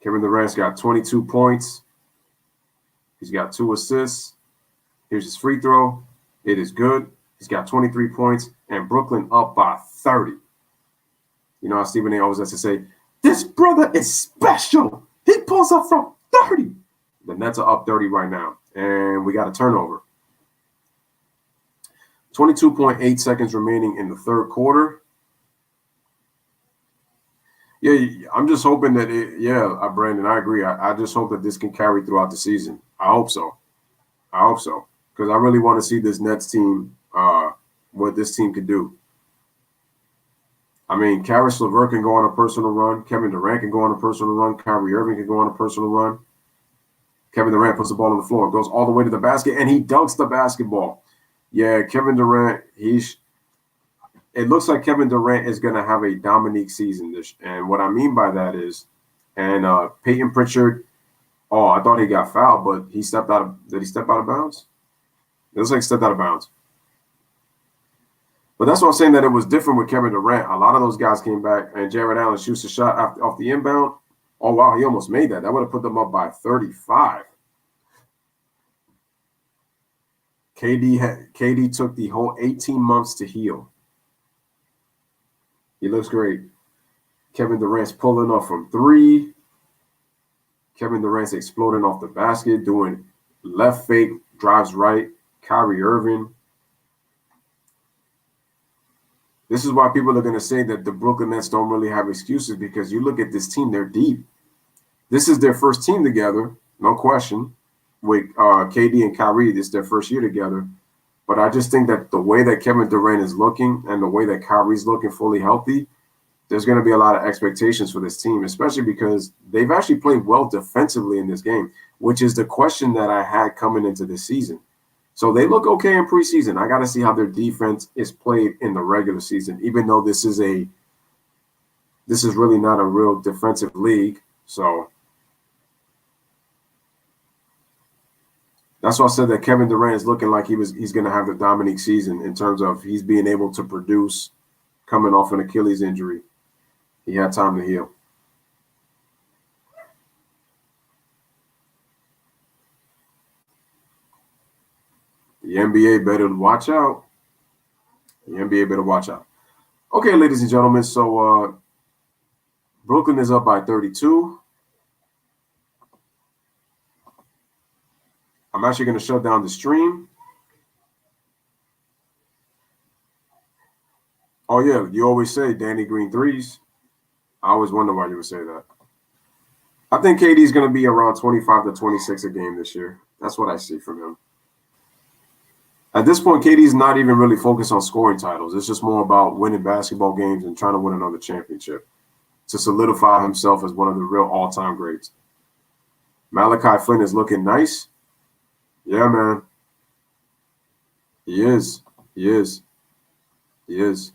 Kevin Durant's got 22 points. He's got 2 assists. Here's his free throw. It is good. He's got 23 points, and Brooklyn up by 30. You know how Stephen A. always has to say, this brother is special. He pulls up from 30. The Nets are up 30 right now, and we got a turnover. 22.8 seconds remaining in the third quarter. Yeah, I'm just hoping that Brandon, I agree. I just hope that this can carry throughout the season. I hope so. Because I really want to see this Nets team what this team could do. I mean, Karis LeVert can go on a personal run. Kevin Durant can go on a personal run. Kyrie Irving can go on a personal run. Kevin Durant puts the ball on the floor, goes all the way to the basket, and he dunks the basketball. Yeah, Kevin Durant, it looks like Kevin Durant is going to have a Dominique season. And what I mean by that is, and Peyton Pritchard, I thought he got fouled, but did he step out of bounds? It looks like he stepped out of bounds. But that's why I'm saying that it was different with Kevin Durant. A lot of those guys came back, and Jared Allen shoots a shot off the inbound. Oh, wow, he almost made that. That would have put them up by 35. KD took the whole 18 months to heal. He looks great. Kevin Durant's pulling off from 3. Kevin Durant's exploding off the basket, doing left fake, drives right. Kyrie Irving. This is why people are going to say that the Brooklyn Nets don't really have excuses, because you look at this team, they're deep. This is their first team together, no question. With KD and Kyrie, this is their first year together. But I just think that the way that Kevin Durant is looking and the way that Kyrie's looking fully healthy, there's going to be a lot of expectations for this team, especially because they've actually played well defensively in this game, which is the question that I had coming into this season. So they look okay in preseason. I got to see how their defense is played in the regular season, even though this is really not a real defensive league. So that's why I said that Kevin Durant is looking like he's going to have the Dominique season in terms of he's being able to produce coming off an Achilles injury. He had time to heal. The NBA better watch out. The NBA better watch out. Okay, ladies and gentlemen, so Brooklyn is up by 32. I'm actually going to shut down the stream. Oh, yeah, you always say Danny Green threes. I always wonder why you would say that. I think KD is going to be around 25 to 26 a game this year. That's what I see from him. At this point, KD's not even really focused on scoring titles. It's just more about winning basketball games and trying to win another championship to solidify himself as one of the real all-time greats. Malachi Flynn is looking nice. Yeah, man. He is. He is. He is.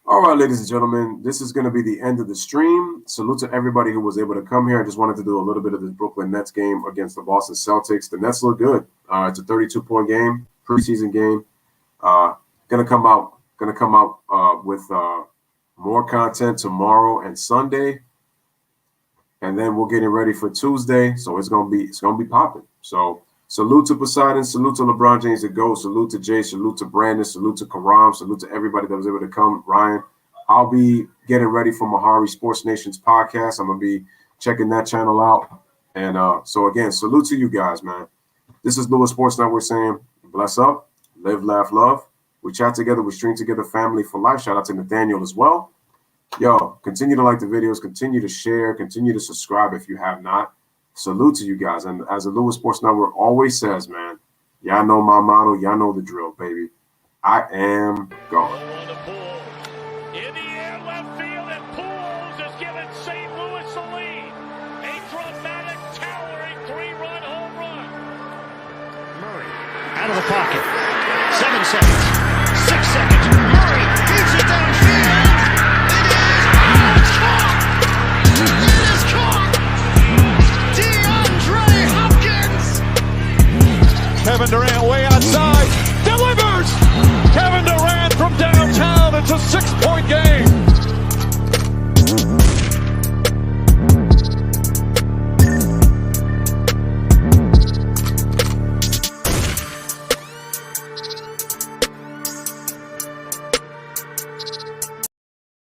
All right, ladies and gentlemen, this is going to be the end of the stream. Salute to everybody who was able to come here. I just wanted to do a little bit of this Brooklyn Nets game against the Boston Celtics. The Nets look good. It's a 32-point game, preseason game. Gonna come out with more content tomorrow and Sunday, and then we're getting ready for Tuesday. So it's gonna be popping. So salute to Poseidon, salute to LeBron James the GOAT, salute to Jay, salute to Brandon, salute to Karam, salute to everybody that was able to come. Ryan, I'll be getting ready for Mahari Sports Nation's podcast. I'm going to be checking that channel out. And so, again, salute to you guys, man. This is Lewis Sports Network saying, bless up, live, laugh, love. We chat together, we stream together, family for life. Shout out to Nathaniel as well. Yo, continue to like the videos, continue to share, continue to subscribe if you have not. Salute to you guys. And as the Lewis Sports Network always says, man, y'all know my motto. Y'all know the drill, baby. I am gone. In the air, left field, and Pools has given St. Louis the lead. A dramatic, towering 3-run home run. Murray out of the pocket. 7 seconds.